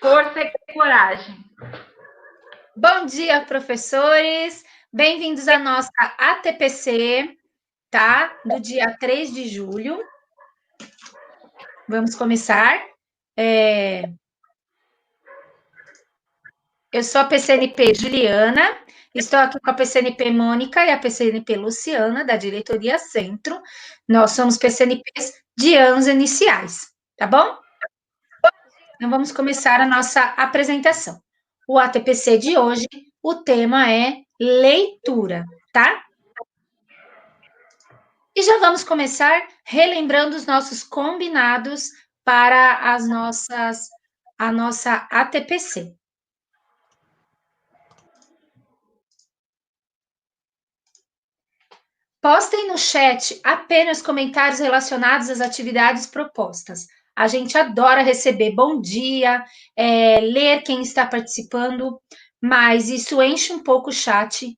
Força e coragem. Bom dia, professores. Bem-vindos à nossa ATPC, tá? Do dia 3 de julho. Vamos começar. Eu sou a PCNP Juliana, estou aqui com a PCNP Mônica e a PCNP Luciana, da Diretoria Centro. Nós somos PCNPs de anos iniciais, tá bom? Então, vamos começar a nossa apresentação. O ATPC de hoje, o tema é leitura, tá? E já vamos começar relembrando os nossos combinados para a nossa ATPC. Postem no chat apenas comentários relacionados às atividades propostas. A gente adora receber bom dia, ler quem está participando, mas isso enche um pouco o chat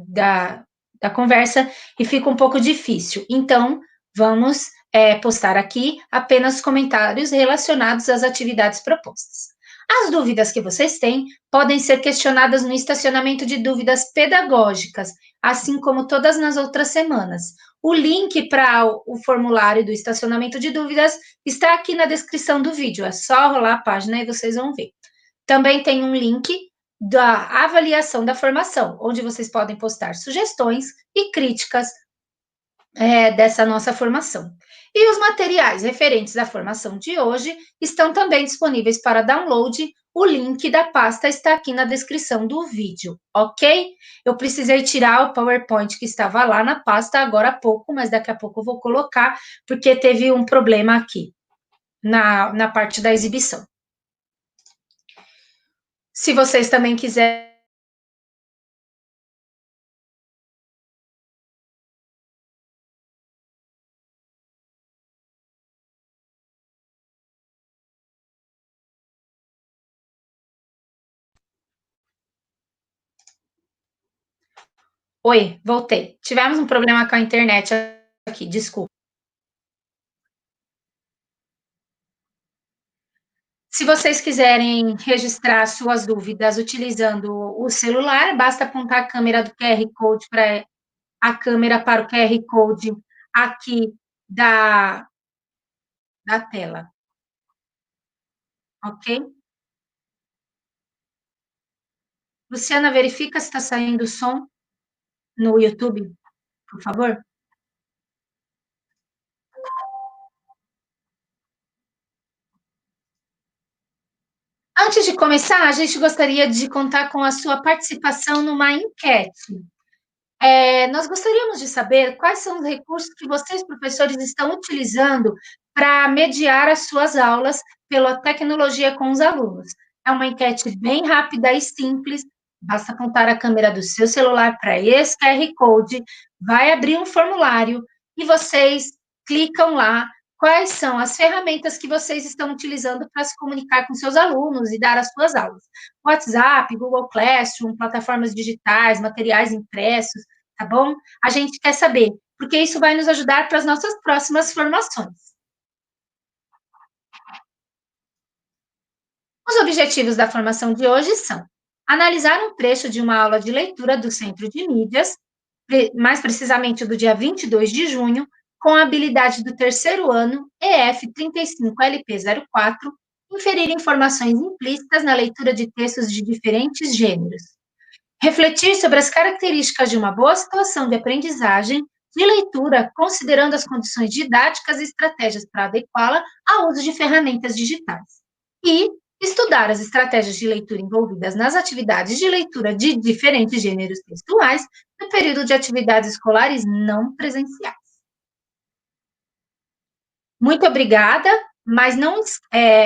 da conversa e fica um pouco difícil. Então, vamos postar aqui apenas comentários relacionados às atividades propostas. As dúvidas que vocês têm podem ser questionadas no estacionamento de dúvidas pedagógicas, assim como todas nas outras semanas. O link para o formulário do estacionamento de dúvidas está aqui na descrição do vídeo. É só rolar a página e vocês vão ver. Também tem um link da avaliação da formação, onde vocês podem postar sugestões e críticas dessa nossa formação. E os materiais referentes à formação de hoje estão também disponíveis para download. O link da pasta está aqui na descrição do vídeo, ok? Eu precisei tirar o PowerPoint que estava lá na pasta agora há pouco, mas daqui a pouco eu vou colocar, porque teve um problema aqui na parte da exibição. Se vocês também quiserem. Oi, voltei. Tivemos um problema com a internet aqui, desculpa. Se vocês quiserem registrar suas dúvidas utilizando o celular, basta apontar a câmera do QR Code para a câmera para o QR Code aqui da tela, ok? Luciana, verifica se está saindo o som no YouTube, por favor. Antes de começar, a gente gostaria de contar com a sua participação numa enquete. Nós gostaríamos de saber quais são os recursos que vocês, professores, estão utilizando para mediar as suas aulas pela tecnologia com os alunos. É uma enquete bem rápida e simples, basta apontar a câmera do seu celular para esse QR Code, vai abrir um formulário e vocês clicam lá quais são as ferramentas que vocês estão utilizando para se comunicar com seus alunos e dar as suas aulas. WhatsApp, Google Classroom, plataformas digitais, materiais impressos, tá bom? A gente quer saber, porque isso vai nos ajudar para as nossas próximas formações. Os objetivos da formação de hoje são analisar um trecho de uma aula de leitura do Centro de Mídias, mais precisamente do dia 22 de junho, com a habilidade do terceiro ano, EF 35LP04, inferir informações implícitas na leitura de textos de diferentes gêneros. Refletir sobre as características de uma boa situação de aprendizagem de leitura, considerando as condições didáticas e estratégias para adequá-la ao uso de ferramentas digitais. E estudar as estratégias de leitura envolvidas nas atividades de leitura de diferentes gêneros textuais no período de atividades escolares não presenciais. Muito obrigada, mas não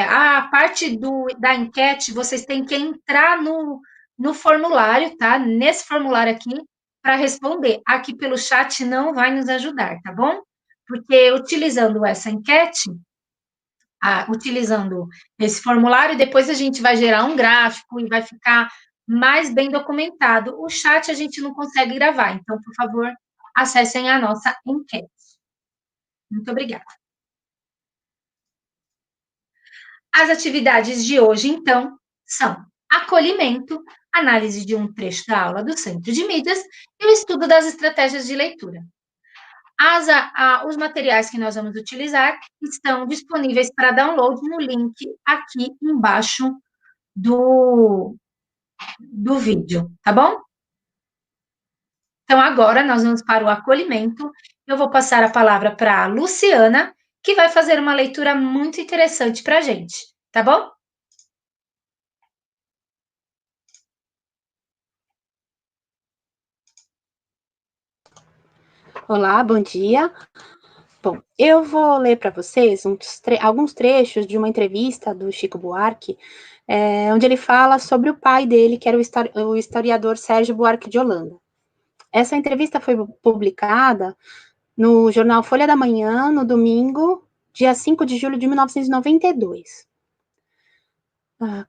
a parte da enquete, vocês têm que entrar no formulário, tá? Nesse formulário aqui, para responder. Aqui pelo chat não vai nos ajudar, tá bom? Porque utilizando essa enquete, utilizando esse formulário, depois a gente vai gerar um gráfico e vai ficar mais bem documentado. O chat a gente não consegue gravar, então, por favor, acessem a nossa enquete. Muito obrigada. As atividades de hoje, então, são acolhimento, análise de um trecho da aula do Centro de Mídias e o estudo das estratégias de leitura. Os materiais que nós vamos utilizar estão disponíveis para download no link aqui embaixo do vídeo, tá bom? Então, agora nós vamos para o acolhimento. Eu vou passar a palavra para a Luciana, que vai fazer uma leitura muito interessante para a gente, tá bom? Olá, bom dia. Bom, eu vou ler para vocês alguns trechos de uma entrevista do Chico Buarque, onde ele fala sobre o pai dele, que era o historiador Sérgio Buarque de Holanda. Essa entrevista foi publicada no jornal Folha da Manhã, no domingo, dia 5 de julho de 1992.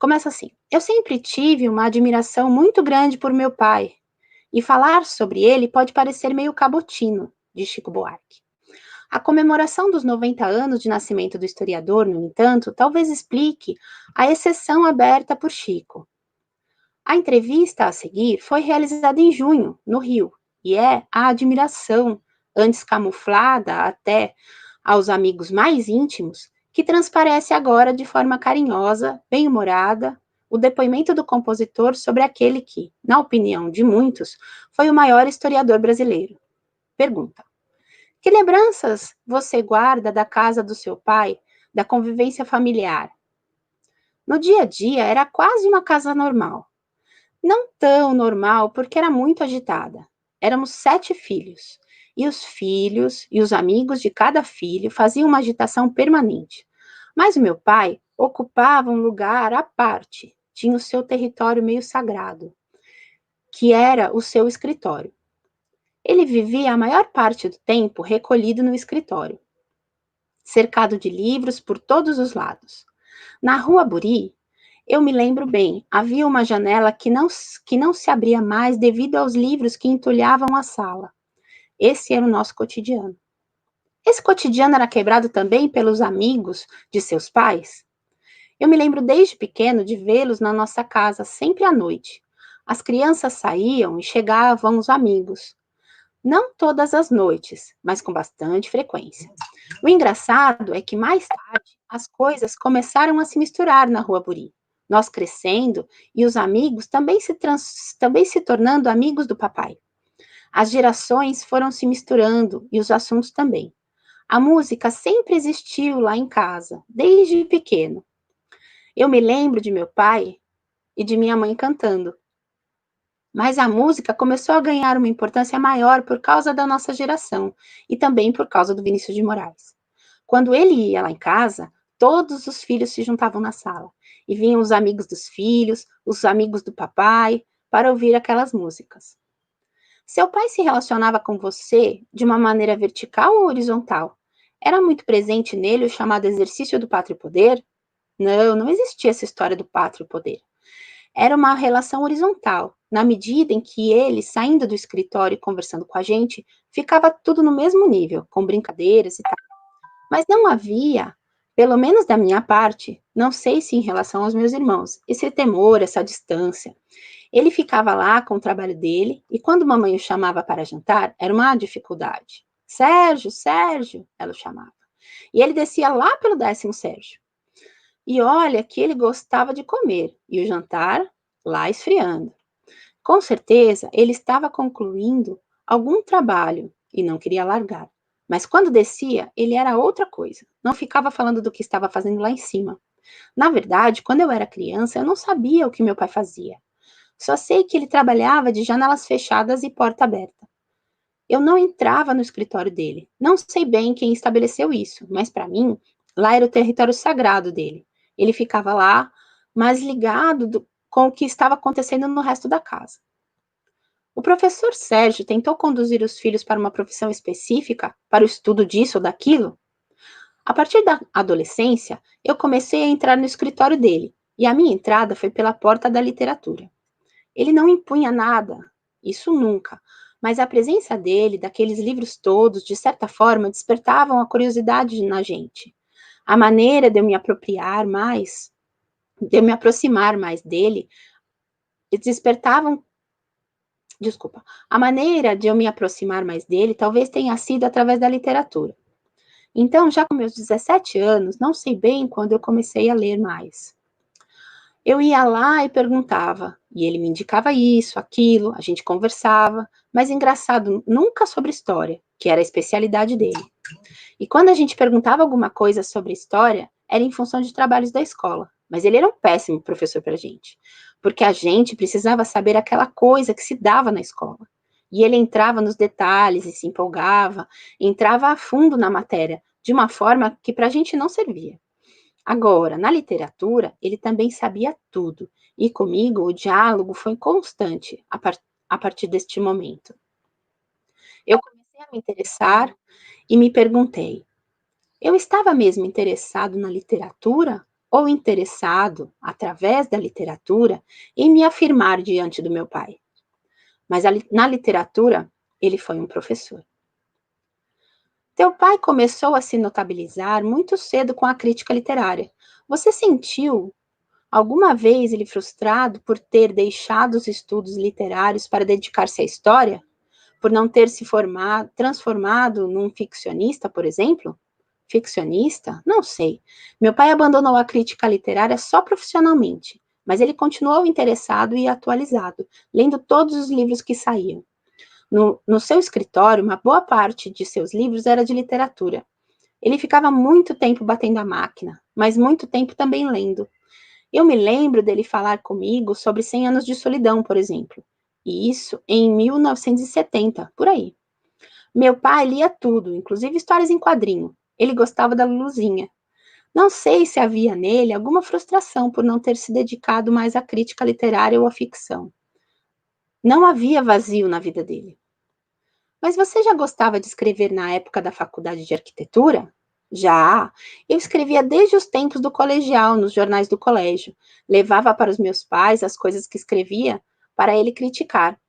Começa assim: eu sempre tive uma admiração muito grande por meu pai, e falar sobre ele pode parecer meio cabotino, diz Chico Buarque. A comemoração dos 90 anos de nascimento do historiador, no entanto, talvez explique a exceção aberta por Chico. A entrevista a seguir foi realizada em junho, no Rio, e é a admiração, antes camuflada até aos amigos mais íntimos, que transparece agora de forma carinhosa, bem-humorada, o depoimento do compositor sobre aquele que, na opinião de muitos, foi o maior historiador brasileiro. Pergunta: que lembranças você guarda da casa do seu pai, da convivência familiar? No dia a dia era quase uma casa normal. Não tão normal, porque era muito agitada. Éramos 7 filhos. E os filhos e os amigos de cada filho faziam uma agitação permanente. Mas o meu pai ocupava um lugar à parte. Tinha o seu território meio sagrado, que era o seu escritório. Ele vivia a maior parte do tempo recolhido no escritório, cercado de livros por todos os lados. Na Rua Buri, eu me lembro bem, havia uma janela que não se abria mais devido aos livros que entulhavam a sala. Esse era o nosso cotidiano. Esse cotidiano era quebrado também pelos amigos de seus pais? Eu me lembro desde pequeno de vê-los na nossa casa, sempre à noite. As crianças saíam e chegavam os amigos. Não todas as noites, mas com bastante frequência. O engraçado é que mais tarde as coisas começaram a se misturar na Rua Buri. Nós crescendo e os amigos também se tornando amigos do papai. As gerações foram se misturando e os assuntos também. A música sempre existiu lá em casa, desde pequeno. Eu me lembro de meu pai e de minha mãe cantando. Mas a música começou a ganhar uma importância maior por causa da nossa geração e também por causa do Vinícius de Moraes. Quando ele ia lá em casa, todos os filhos se juntavam na sala e vinham os amigos dos filhos, os amigos do papai, para ouvir aquelas músicas. Seu pai se relacionava com você de uma maneira vertical ou horizontal? Era muito presente nele o chamado exercício do pátrio poder? Não existia essa história do pátrio poder. Era uma relação horizontal, na medida em que ele, saindo do escritório e conversando com a gente, ficava tudo no mesmo nível, com brincadeiras e tal. Mas não havia, pelo menos da minha parte, não sei se em relação aos meus irmãos, esse temor, essa distância. Ele ficava lá com o trabalho dele, e quando mamãe o chamava para jantar, era uma dificuldade. Sérgio, Sérgio, ela o chamava. E ele descia lá pelo 10º Sérgio. E olha que ele gostava de comer, e o jantar lá esfriando. Com certeza, ele estava concluindo algum trabalho e não queria largar. Mas quando descia, ele era outra coisa. Não ficava falando do que estava fazendo lá em cima. Na verdade, quando eu era criança, eu não sabia o que meu pai fazia. Só sei que ele trabalhava de janelas fechadas e porta aberta. Eu não entrava no escritório dele. Não sei bem quem estabeleceu isso, mas para mim, lá era o território sagrado dele. Ele ficava lá, mas ligado com o que estava acontecendo no resto da casa. O professor Sérgio tentou conduzir os filhos para uma profissão específica, para o estudo disso ou daquilo? A partir da adolescência, eu comecei a entrar no escritório dele, e a minha entrada foi pela porta da literatura. Ele não impunha nada, isso nunca, mas a presença dele, daqueles livros todos, de certa forma, despertavam a curiosidade na gente. A maneira de eu me aproximar mais dele, despertavam. Desculpa. A maneira de eu me aproximar mais dele talvez tenha sido através da literatura. Então, já com meus 17 anos, não sei bem quando eu comecei a ler mais. Eu ia lá e perguntava, e ele me indicava isso, aquilo, a gente conversava, mas engraçado, nunca sobre história, que era a especialidade dele. E quando a gente perguntava alguma coisa sobre história, era em função de trabalhos da escola. Mas ele era um péssimo professor para a gente, porque a gente precisava saber aquela coisa que se dava na escola. E ele entrava nos detalhes e se empolgava, entrava a fundo na matéria, de uma forma que para a gente não servia. Agora, na literatura, ele também sabia tudo, e comigo o diálogo foi constante a partir deste momento. Eu comecei a me interessar e me perguntei: eu estava mesmo interessado na literatura ou interessado, através da literatura, em me afirmar diante do meu pai? Mas na literatura, ele foi um professor. Teu pai começou a se notabilizar muito cedo com a crítica literária. Você sentiu alguma vez ele frustrado por ter deixado os estudos literários para dedicar-se à história? Por não ter se transformado num ficcionista, por exemplo? Ficcionista? Não sei. Meu pai abandonou a crítica literária só profissionalmente, mas ele continuou interessado e atualizado, lendo todos os livros que saíam. No seu escritório, uma boa parte de seus livros era de literatura. Ele ficava muito tempo batendo a máquina, mas muito tempo também lendo. Eu me lembro dele falar comigo sobre 100 anos de solidão, por exemplo. E isso em 1970, por aí. Meu pai lia tudo, inclusive histórias em quadrinho. Ele gostava da Luluzinha. Não sei se havia nele alguma frustração por não ter se dedicado mais à crítica literária ou à ficção. Não havia vazio na vida dele. Mas você já gostava de escrever na época da faculdade de arquitetura? Já. Eu escrevia desde os tempos do colegial, nos jornais do colégio. Levava para os meus pais as coisas que escrevia para ele criticar.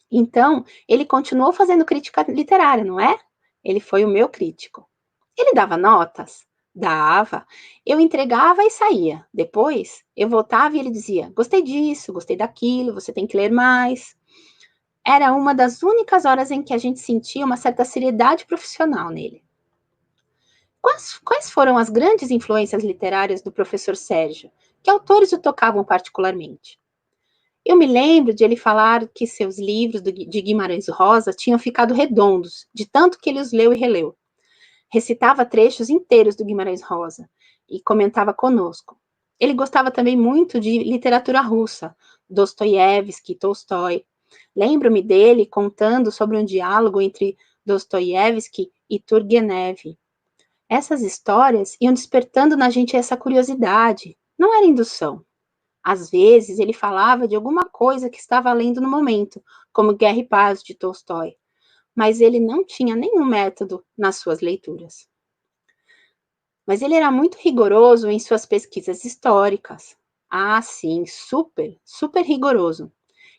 Então, ele continuou fazendo crítica literária, não é? Ele foi o meu crítico. Ele dava notas? Dava. Eu entregava e saía. Depois, eu voltava e ele dizia: gostei disso, gostei daquilo, você tem que ler mais. Era uma das únicas horas em que a gente sentia uma certa seriedade profissional nele. Quais foram as grandes influências literárias do professor Sérgio? Que autores o tocavam particularmente? Eu me lembro de ele falar que seus livros de Guimarães Rosa tinham ficado redondos, de tanto que ele os leu e releu. Recitava trechos inteiros do Guimarães Rosa e comentava conosco. Ele gostava também muito de literatura russa, Dostoiévski, Tolstói. Lembro-me dele contando sobre um diálogo entre Dostoiévski e Turgenev. Essas histórias iam despertando na gente essa curiosidade. Não era indução. Às vezes ele falava de alguma coisa que estava lendo no momento, como Guerra e Paz de Tolstói, mas ele não tinha nenhum método nas suas leituras. Mas ele era muito rigoroso em suas pesquisas históricas. Ah, sim, super, super rigoroso.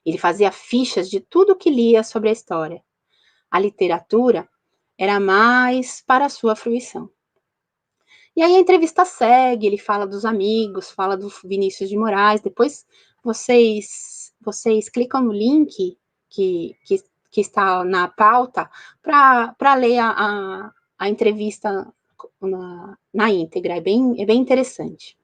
Ele fazia fichas de tudo que lia sobre a história. A literatura era mais para a sua fruição. E aí a entrevista segue, ele fala dos amigos, fala do Vinícius de Moraes. Depois vocês clicam no link que está na pauta para ler a entrevista na íntegra. É bem interessante.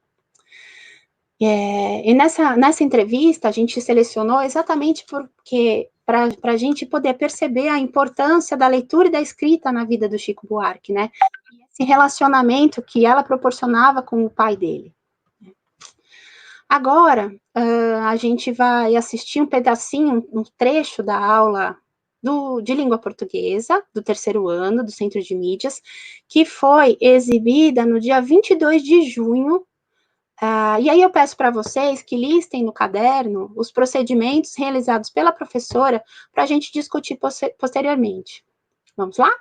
E nessa entrevista a gente selecionou exatamente porque para a gente poder perceber a importância da leitura e da escrita na vida do Chico Buarque, né? E esse relacionamento que ela proporcionava com o pai dele. Agora, a gente vai assistir um pedacinho, um trecho da aula de língua portuguesa, do terceiro ano, do Centro de Mídias, que foi exibida no dia 22 de junho. E aí eu peço para vocês que listem no caderno os procedimentos realizados pela professora para a gente discutir posteriormente. Vamos lá?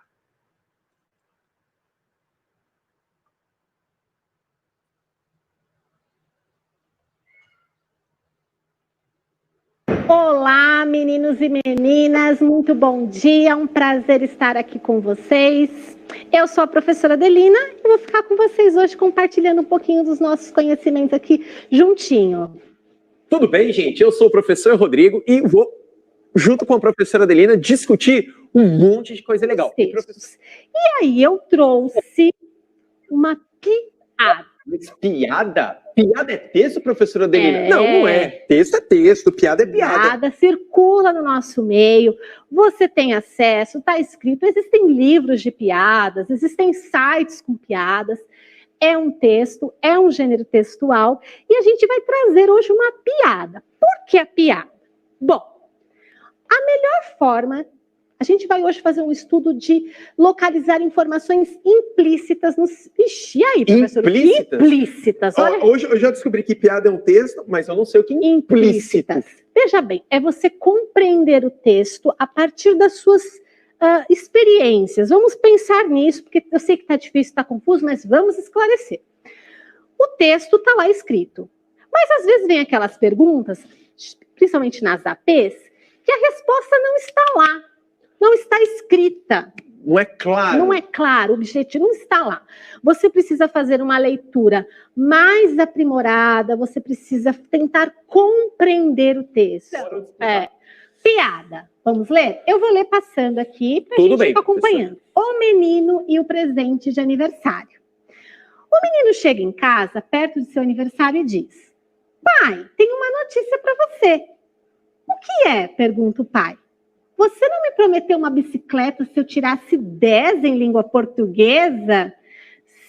Olá, meninos e meninas, muito bom dia, um prazer estar aqui com vocês. Eu sou a professora Adelina e vou ficar com vocês hoje compartilhando um pouquinho dos nossos conhecimentos aqui juntinho. Tudo bem, gente? Eu sou o professor Rodrigo e vou, junto com a professora Adelina, discutir um monte de coisa legal. E aí eu trouxe uma piada. Piada? Piada é texto, professora Adelina? Não é. Texto é texto, piada é piada. Piada circula no nosso meio, você tem acesso, está escrito, existem livros de piadas, existem sites com piadas, é um texto, é um gênero textual, e a gente vai trazer hoje uma piada. Por que a piada? Bom, a melhor forma... A gente vai hoje fazer um estudo de localizar informações implícitas nos... Ixi, e aí, professor? Implícitas? Implícitas. Olha... Hoje eu já descobri que piada é um texto, mas eu não sei o que é implícitas. Veja bem, é você compreender o texto a partir das suas experiências. Vamos pensar nisso, porque eu sei que está difícil, está confuso, mas vamos esclarecer. O texto está lá escrito. Mas às vezes vem aquelas perguntas, principalmente nas APs, que a resposta não está lá. Não está escrita. Não é claro. Não é claro, o objetivo não está lá. Você precisa fazer uma leitura mais aprimorada, você precisa tentar compreender o texto. Piada. Vamos ler? Eu vou ler passando aqui para a gente ficar acompanhando. O menino e o presente de aniversário. O menino chega em casa, perto de seu aniversário, e diz: pai, tenho uma notícia para você. O que é? Pergunta o pai. Você não me prometeu uma bicicleta se eu tirasse 10 em língua portuguesa?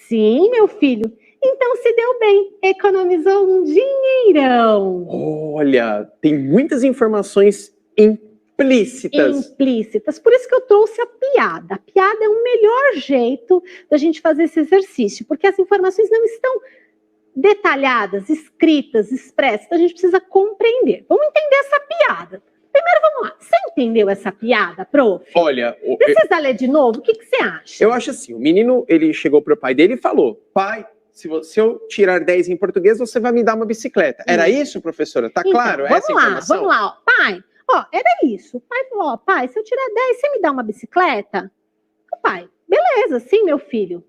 Sim, meu filho. Então se deu bem, economizou um dinheirão. Olha, tem muitas informações implícitas. Implícitas. Por isso que eu trouxe a piada. A piada é o melhor jeito da gente fazer esse exercício, porque as informações não estão detalhadas, escritas, expressas. Então a gente precisa compreender. Vamos entender essa piada. Primeiro, vamos lá. Você entendeu essa piada, prof? Olha... Precisa ler de novo? O que você acha? Eu acho assim, o menino, ele chegou pro pai dele e falou: pai, se eu tirar 10 em português, você vai me dar uma bicicleta. Era isso, professora? Tá claro? Então, essa informação? Vamos lá. Ó. Pai, era isso. O pai falou, pai, se eu tirar 10, você me dá uma bicicleta? O pai, beleza, sim, meu filho.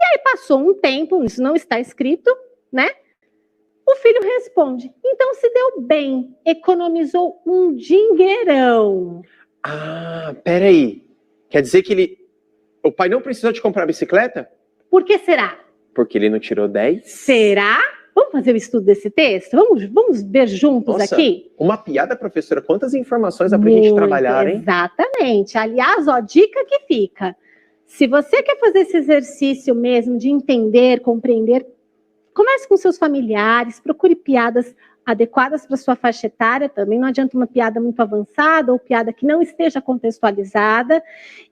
E aí passou um tempo, isso não está escrito, né? O filho responde, então se deu bem, economizou um dinheirão. Ah, peraí. Quer dizer que o pai não precisou de comprar a bicicleta? Por que será? Porque ele não tirou 10? Será? Vamos fazer o estudo desse texto? Vamos ver juntos. Nossa, aqui? Uma piada, professora. Quantas informações dá pra gente trabalhar, hein? Exatamente. Aliás, dica que fica. Se você quer fazer esse exercício mesmo de entender, compreender, comece com seus familiares, procure piadas adequadas para sua faixa etária, também não adianta uma piada muito avançada ou piada que não esteja contextualizada,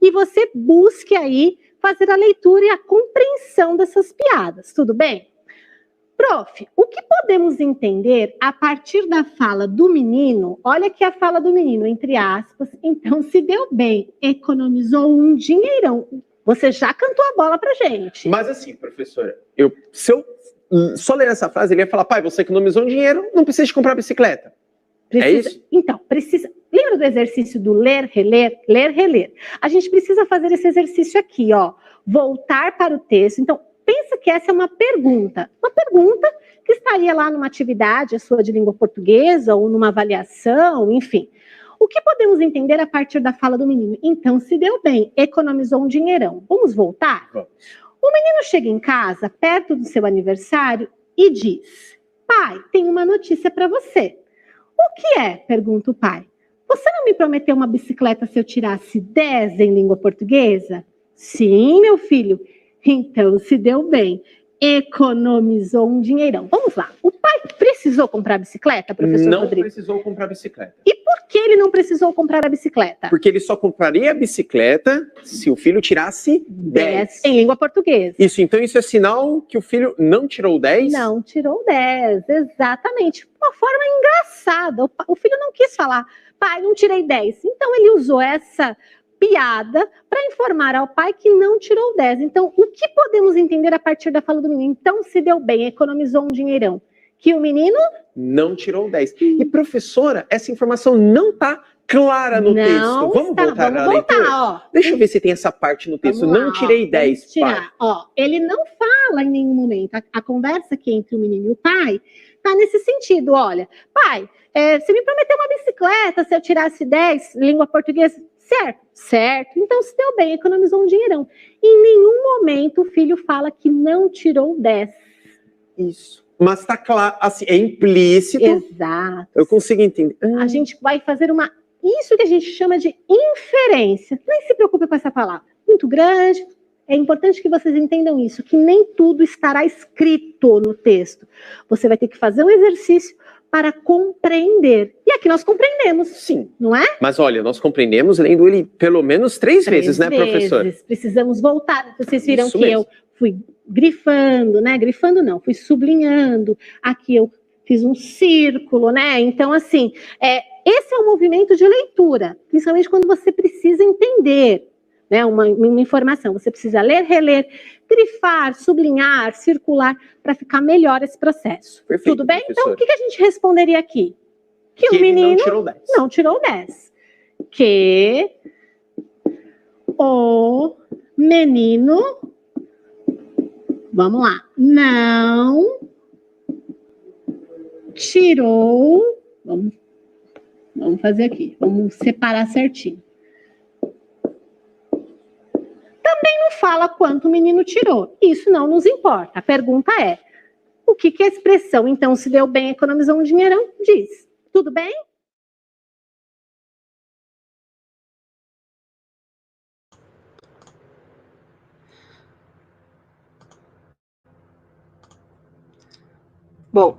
e você busque aí fazer a leitura e a compreensão dessas piadas, tudo bem? Prof, o que podemos entender a partir da fala do menino? Olha aqui a fala do menino, entre aspas, então se deu bem, economizou um dinheirão. Você já cantou a bola pra gente. Mas assim, professora, se eu só ler essa frase, ele ia falar: pai, você economizou um dinheiro, não precisa de comprar bicicleta. É isso? Então, precisa. Lembra do exercício do ler, reler, ler, reler? A gente precisa fazer esse exercício aqui, ó. Voltar para o texto. Então, pensa que essa é uma pergunta. Uma pergunta que estaria lá numa atividade, a sua de língua portuguesa, ou numa avaliação, enfim. O que podemos entender a partir da fala do menino? Então, se deu bem, economizou um dinheirão. Vamos voltar? Vamos. O menino chega em casa, perto do seu aniversário, e diz: pai, tenho uma notícia para você. O que é? Pergunta o pai. Você não me prometeu uma bicicleta se eu tirasse 10 em língua portuguesa? Sim, meu filho. Então se deu bem. Economizou um dinheirão. Vamos lá. O pai precisou comprar a bicicleta, professor Rodrigo? Não precisou comprar a bicicleta. E por que ele não precisou comprar a bicicleta? Porque ele só compraria a bicicleta se o filho tirasse 10. Em língua portuguesa. Isso, então isso é sinal que o filho não tirou 10? Não tirou 10, exatamente. Uma forma engraçada. O filho não quis falar, pai, não tirei 10. Então ele usou essa piada para informar ao pai que não tirou 10. Então, o que podemos entender a partir da fala do menino? Então, se deu bem, economizou um dinheirão. Que o menino não tirou 10. E, professora, essa informação não está clara no texto. Vamos voltar à leitura? Ó. Deixa eu ver se tem essa parte no texto. Vamos lá, não tirei 10, pai. Ó, ele não fala em nenhum momento. A conversa aqui entre o menino e o pai tá nesse sentido. Olha, pai, você me prometeu uma bicicleta se eu tirasse 10, língua portuguesa. Certo. Então, se deu bem, economizou um dinheirão. Em nenhum momento o filho fala que não tirou 10. Isso. Mas está claro, assim, é implícito. Exato. Eu consigo entender. A gente vai fazer isso que a gente chama de inferência. Nem se preocupe com essa palavra. Muito grande. É importante que vocês entendam isso, que nem tudo estará escrito no texto. Você vai ter que fazer um exercício para compreender. E aqui nós compreendemos. Sim. Não é? Mas olha, nós compreendemos lendo ele pelo menos 3 vezes, né, professor? Precisamos voltar. Vocês viram isso que mesmo. Eu fui grifando, né? Grifando não, fui sublinhando. Aqui eu fiz um círculo, né? Então, assim, esse é um movimento de leitura, principalmente quando você precisa entender, né, uma informação. Você precisa ler, reler, grifar, sublinhar, circular, para ficar melhor esse processo. Perfeito, tudo bem? professora. Então, o que a gente responderia aqui? Que o menino não tirou 10. Que o menino, vamos lá, não tirou, vamos fazer aqui, vamos separar certinho. Também não fala quanto o menino tirou. Isso não nos importa. A pergunta é, o que a expressão, então, se deu bem, economizou um dinheirão, diz? Tudo bem? Bom,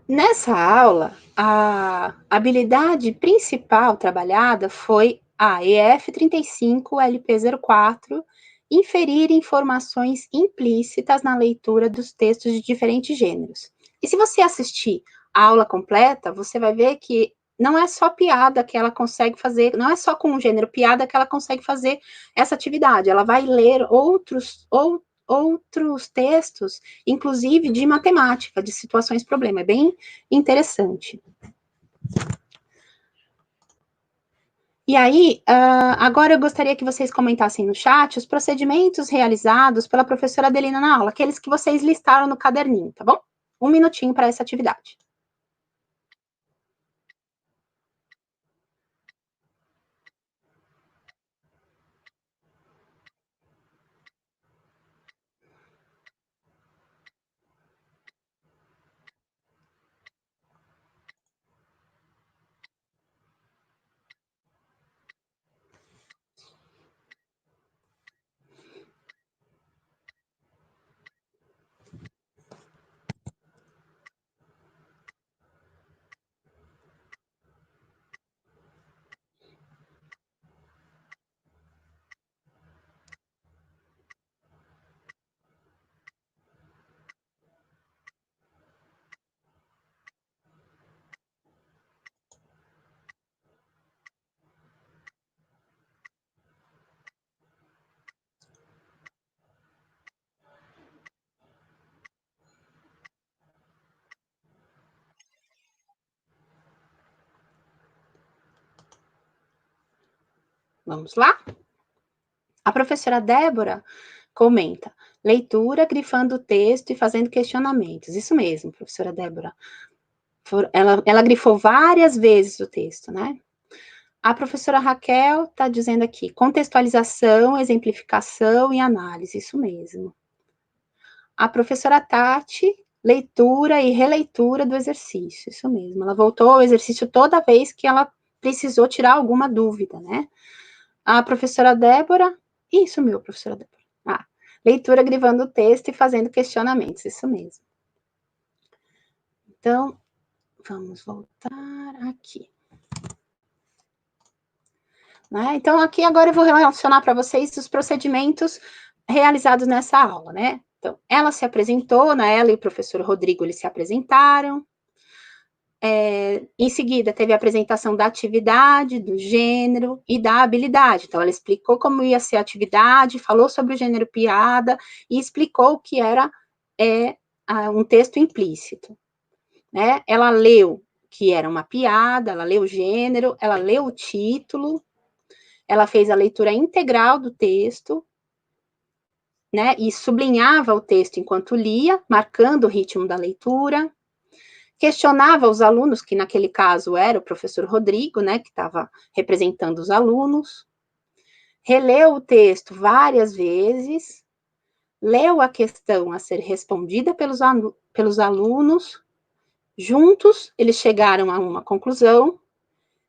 nessa aula, a habilidade principal trabalhada foi a EF 35, LP 04, inferir informações implícitas na leitura dos textos de diferentes gêneros. E se você assistir a aula completa, você vai ver que não é só piada que ela consegue fazer, não é só com o gênero piada que ela consegue fazer essa atividade, ela vai ler outros textos, inclusive de matemática, de situações problema. É bem interessante. E aí, agora eu gostaria que vocês comentassem no chat os procedimentos realizados pela professora Adelina na aula, aqueles que vocês listaram no caderninho, tá bom? 1 minutinho para essa atividade. Vamos lá? A professora Débora comenta, leitura, grifando o texto e fazendo questionamentos. Isso mesmo, professora Débora. Ela grifou várias vezes o texto, né? A professora Raquel está dizendo aqui, contextualização, exemplificação e análise. Isso mesmo. A professora Tati, leitura e releitura do exercício. Isso mesmo. Ela voltou ao exercício toda vez que ela precisou tirar alguma dúvida, né? A professora Débora, isso meu, professora Débora. Leitura, grifando o texto e fazendo questionamentos, isso mesmo. Então, vamos voltar aqui. Né? Então, aqui agora eu vou relacionar para vocês os procedimentos realizados nessa aula, né? Então, ela se apresentou, né? Ela e o professor Rodrigo, eles se apresentaram. Em seguida, teve a apresentação da atividade, do gênero e da habilidade. Então, ela explicou como ia ser a atividade, falou sobre o gênero piada e explicou que era um texto implícito. né? Ela leu que era uma piada, ela leu o gênero, ela leu o título, ela fez a leitura integral do texto, né? E sublinhava o texto enquanto lia, marcando o ritmo da leitura, questionava os alunos, que naquele caso era o professor Rodrigo, né, que estava representando os alunos, releu o texto várias vezes, leu a questão a ser respondida pelos alunos, juntos eles chegaram a uma conclusão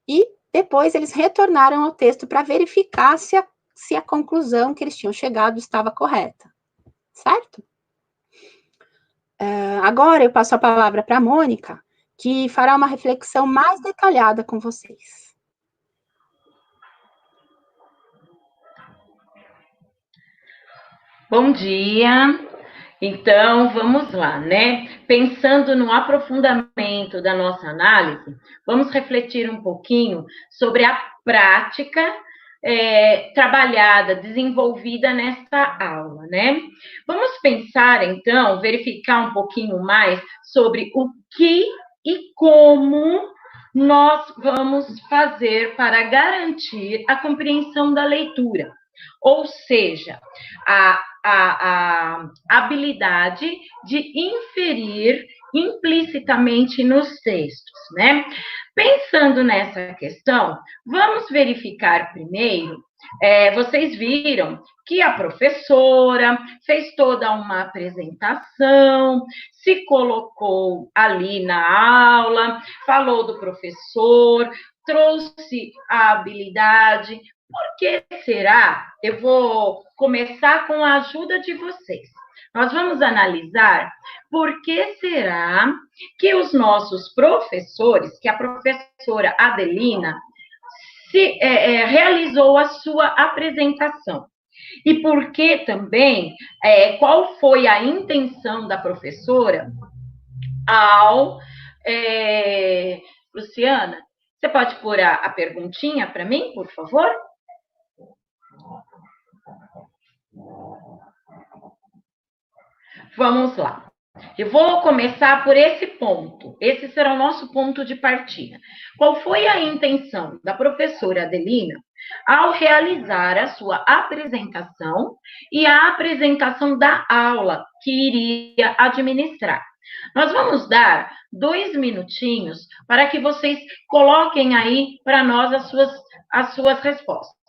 e depois eles retornaram ao texto para verificar se a conclusão que eles tinham chegado estava correta, certo? Agora eu passo a palavra para a Mônica, que fará uma reflexão mais detalhada com vocês. Bom dia. Então, vamos lá, né? Pensando no aprofundamento da nossa análise, vamos refletir um pouquinho sobre a prática trabalhada, desenvolvida nesta aula, né? Vamos pensar, então, verificar um pouquinho mais sobre o que e como nós vamos fazer para garantir a compreensão da leitura. Ou seja, a habilidade de inferir implicitamente nos textos, né? Pensando nessa questão, vamos verificar primeiro. Vocês viram que a professora fez toda uma apresentação, se colocou ali na aula, falou do professor, trouxe a habilidade. Por que será? Eu vou começar com a ajuda de vocês. Nós vamos analisar por que será que os nossos professores, que a professora Adelina realizou a sua apresentação. E por que também, qual foi a intenção da professora ao... Luciana, você pode pôr a perguntinha para mim, por favor? Vamos lá. Eu vou começar por esse ponto. Esse será o nosso ponto de partida. Qual foi a intenção da professora Adelina ao realizar a sua apresentação e a apresentação da aula que iria administrar? Nós vamos dar 2 minutinhos para que vocês coloquem aí para nós as suas respostas.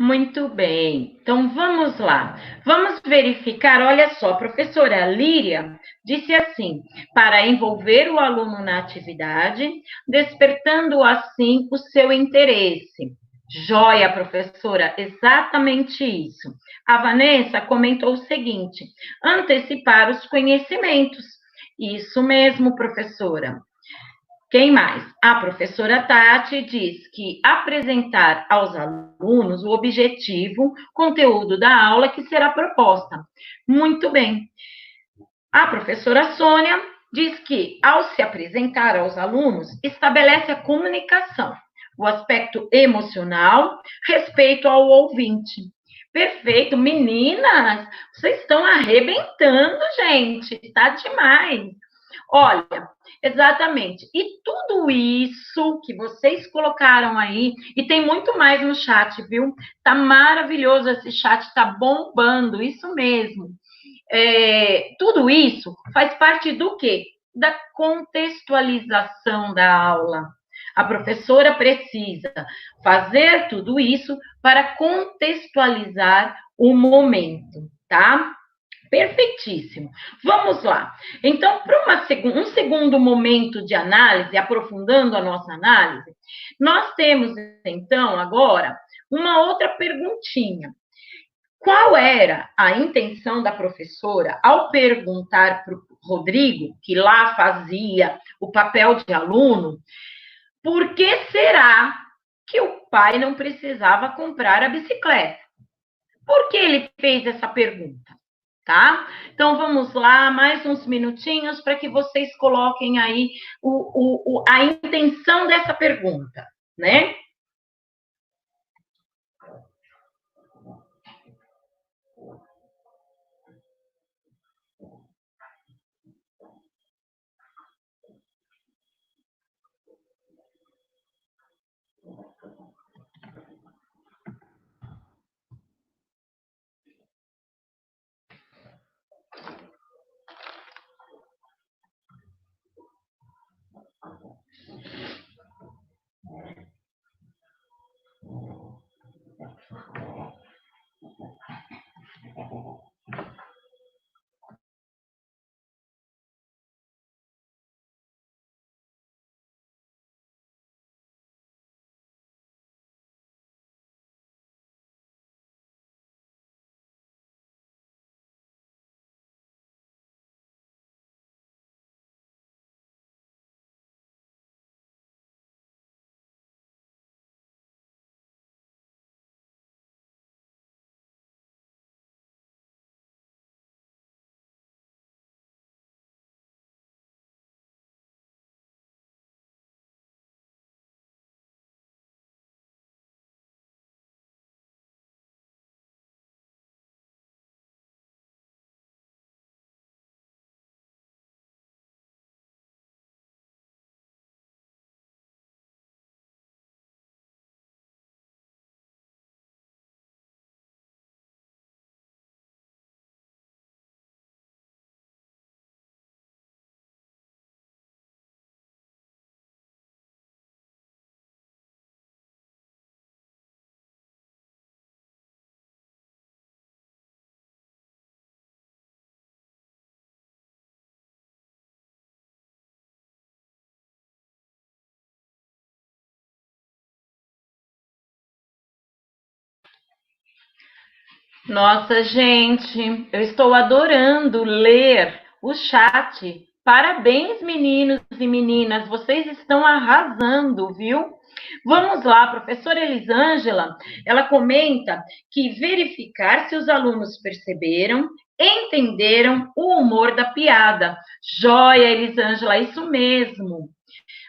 Muito bem, então vamos lá. Vamos verificar, olha só, a professora Líria disse assim, para envolver o aluno na atividade, despertando assim o seu interesse. Joia, professora, exatamente isso. A Vanessa comentou o seguinte, antecipar os conhecimentos. Isso mesmo, professora. Quem mais? A professora Tati diz que apresentar aos alunos o objetivo, conteúdo da aula que será proposta. Muito bem. A professora Sônia diz que, ao se apresentar aos alunos, estabelece a comunicação, o aspecto emocional, respeito ao ouvinte. Perfeito. Meninas, vocês estão arrebentando, gente. Tá demais. Olha, exatamente. E tudo isso que vocês colocaram aí, e tem muito mais no chat, viu? Tá maravilhoso esse chat, tá bombando, isso mesmo. Tudo isso faz parte do quê? Da contextualização da aula. A professora precisa fazer tudo isso para contextualizar o momento, tá? Perfeitíssimo. Vamos lá. Então, para um segundo momento de análise, aprofundando a nossa análise, nós temos, então, agora, uma outra perguntinha. Qual era a intenção da professora ao perguntar para o Rodrigo, que lá fazia o papel de aluno, por que será que o pai não precisava comprar a bicicleta? Por que ele fez essa pergunta? Tá? Então, vamos lá, mais uns minutinhos para que vocês coloquem aí a intenção dessa pergunta, né? Nossa, gente, eu estou adorando ler o chat. Parabéns, meninos e meninas, vocês estão arrasando, viu? Vamos lá, a professora Elisângela, ela comenta que verificar se os alunos perceberam, entenderam o humor da piada. Joia, Elisângela, isso mesmo.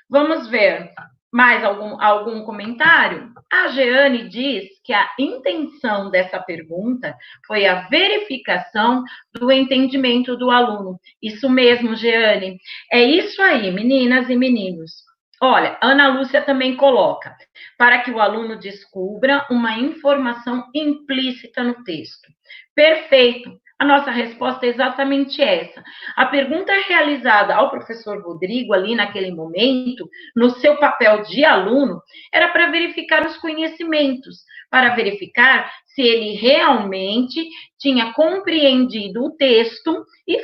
Vamos ver. Mais algum comentário? A Jeane diz que a intenção dessa pergunta foi a verificação do entendimento do aluno. Isso mesmo, Jeane. É isso aí, meninas e meninos. Olha, Ana Lúcia também coloca, para que o aluno descubra uma informação implícita no texto. Perfeito. A nossa resposta é exatamente essa. A pergunta realizada ao professor Rodrigo, ali naquele momento, no seu papel de aluno, era para verificar os conhecimentos, para verificar se ele realmente tinha compreendido o texto e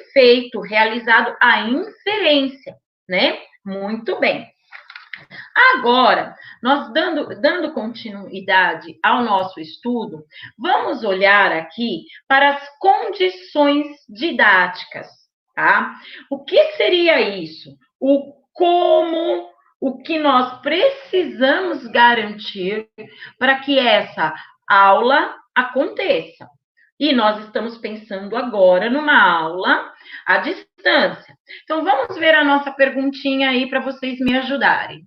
realizado a inferência, né? Muito bem. Agora, nós dando continuidade ao nosso estudo, vamos olhar aqui para as condições didáticas, tá? O que seria isso? O que nós precisamos garantir para que essa aula aconteça. E nós estamos pensando agora numa aula à distância. Então, vamos ver a nossa perguntinha aí para vocês me ajudarem.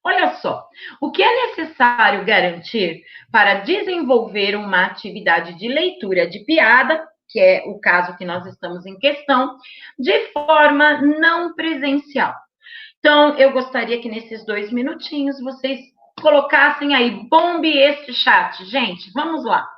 Olha só, o que é necessário garantir para desenvolver uma atividade de leitura de piada, que é o caso que nós estamos em questão, de forma não presencial? Então, eu gostaria que nesses 2 minutinhos vocês colocassem aí, bombe este chat. Gente, vamos lá.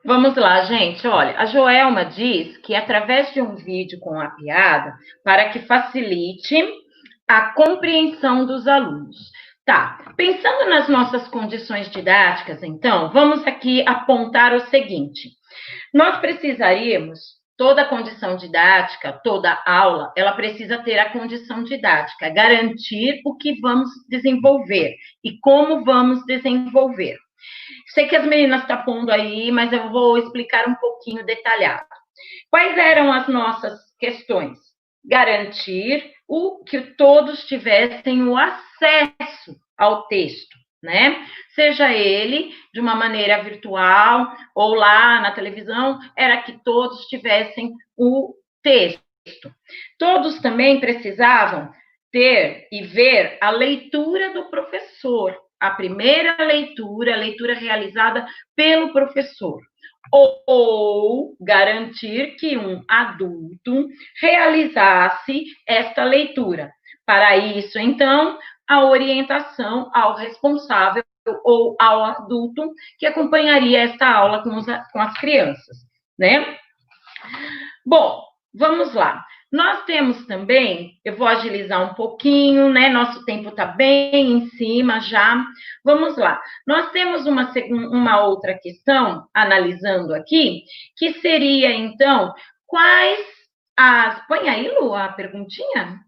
Vamos lá, gente. Olha, a Joelma diz que através de um vídeo com a piada, para que facilite a compreensão dos alunos. Tá, pensando nas nossas condições didáticas, então, vamos aqui apontar o seguinte: nós precisaríamos, toda condição didática, toda aula, ela precisa ter a condição didática, garantir o que vamos desenvolver e como vamos desenvolver. Sei que as meninas estão pondo aí, mas eu vou explicar um pouquinho detalhado. Quais eram as nossas questões? Garantir que todos tivessem o acesso ao texto, né? Seja ele de uma maneira virtual ou lá na televisão, era que todos tivessem o texto. Todos também precisavam ter e ver a leitura do professor, a primeira leitura, a leitura realizada pelo professor, ou garantir que um adulto realizasse esta leitura. Para isso, então, a orientação ao responsável ou ao adulto que acompanharia esta aula com as crianças, né? Bom, vamos lá. Nós temos também, eu vou agilizar um pouquinho, né? Nosso tempo está bem em cima já. Vamos lá. Nós temos uma outra questão, analisando aqui, que seria, então, quais as... Põe aí, Lu, a perguntinha.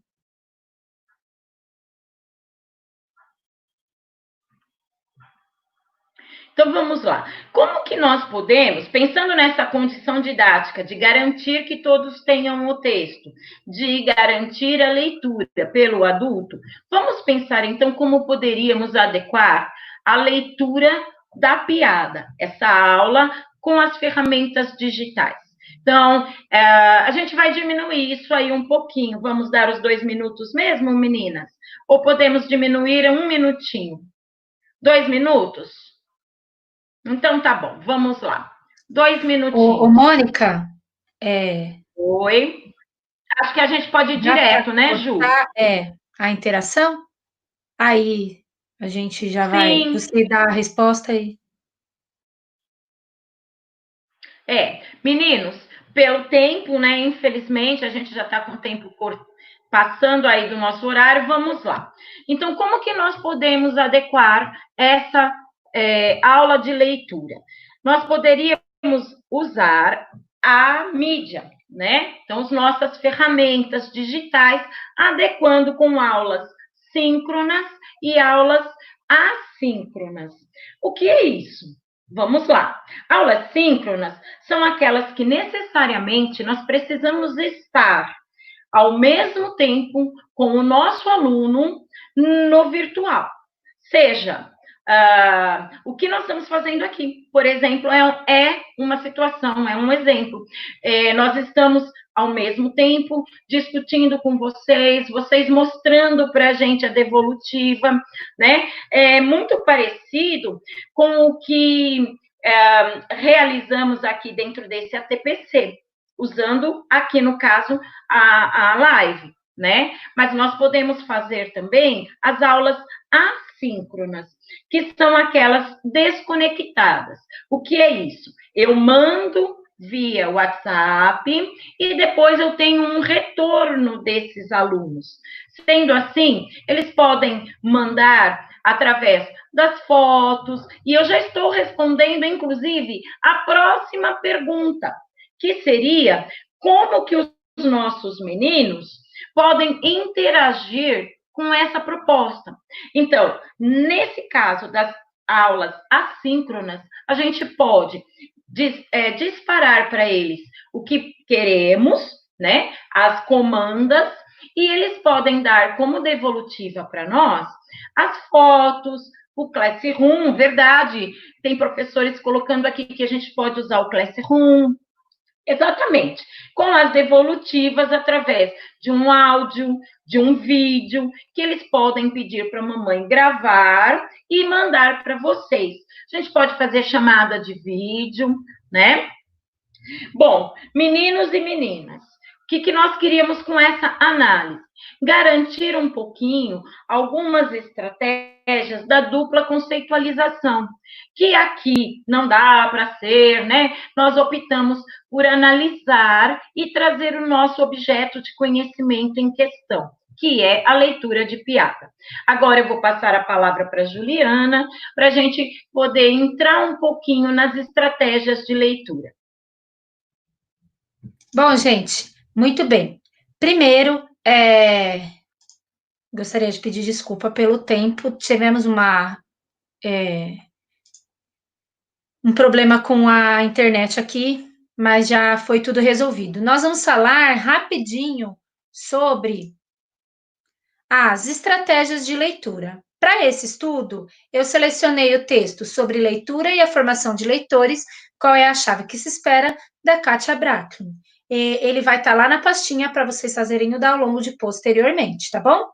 Então, vamos lá. Como que nós podemos, pensando nessa condição didática, de garantir que todos tenham o texto, de garantir a leitura pelo adulto, vamos pensar, então, como poderíamos adequar a leitura da piada, essa aula, com as ferramentas digitais. Então, a gente vai diminuir isso aí um pouquinho. Vamos dar os 2 minutos mesmo, meninas? Ou podemos diminuir a 1 minutinho? 2 minutos? Então, tá bom, vamos lá. 2 minutinhos. Ô, Mônica, Oi. Acho que a gente pode ir direto, né, Ju? A interação? Aí a gente já vai, você dá a resposta aí. Meninos, pelo tempo, né, infelizmente, a gente já está com o tempo passando aí do nosso horário, vamos lá. Então, como que nós podemos adequar essa aula de leitura? Nós poderíamos usar a mídia, né? Então, as nossas ferramentas digitais, adequando com aulas síncronas e aulas assíncronas. O que é isso? Vamos lá. Aulas síncronas são aquelas que necessariamente nós precisamos estar ao mesmo tempo com o nosso aluno no virtual. Seja, o que nós estamos fazendo aqui, por exemplo, é uma situação, é um exemplo. Nós estamos, ao mesmo tempo, discutindo com vocês mostrando para a gente a devolutiva, né? É muito parecido com o que realizamos aqui dentro desse ATPC, usando aqui, no caso, a live, né? Mas nós podemos fazer também as aulas assíncronas, que são aquelas desconectadas. O que é isso? Eu mando via WhatsApp e depois eu tenho um retorno desses alunos. Sendo assim, eles podem mandar através das fotos, e eu já estou respondendo, inclusive, a próxima pergunta, que seria como que os nossos meninos podem interagir com essa proposta. Então, nesse caso das aulas assíncronas, a gente pode disparar para eles o que queremos, né? As comandas, e eles podem dar como devolutiva para nós as fotos, o Classroom, verdade. Tem professores colocando aqui que a gente pode usar o Classroom. Exatamente, com as devolutivas através de um áudio, de um vídeo, que eles podem pedir para a mamãe gravar e mandar para vocês. A gente pode fazer chamada de vídeo, né? Bom, meninos e meninas, o que nós queríamos com essa análise? Garantir um pouquinho algumas estratégias da dupla conceitualização, que aqui não dá para ser, né? Nós optamos por analisar e trazer o nosso objeto de conhecimento em questão, que é a leitura de piada. Agora eu vou passar a palavra para a Juliana, para a gente poder entrar um pouquinho nas estratégias de leitura. Bom, gente, muito bem. Primeiro, gostaria de pedir desculpa pelo tempo. Tivemos um problema com a internet aqui, mas já foi tudo resolvido. Nós vamos falar rapidinho sobre as estratégias de leitura. Para esse estudo, eu selecionei o texto sobre leitura e a formação de leitores, qual é a chave que se espera, da Katia Bracklin. Ele vai estar lá na pastinha para vocês fazerem o download posteriormente, tá bom?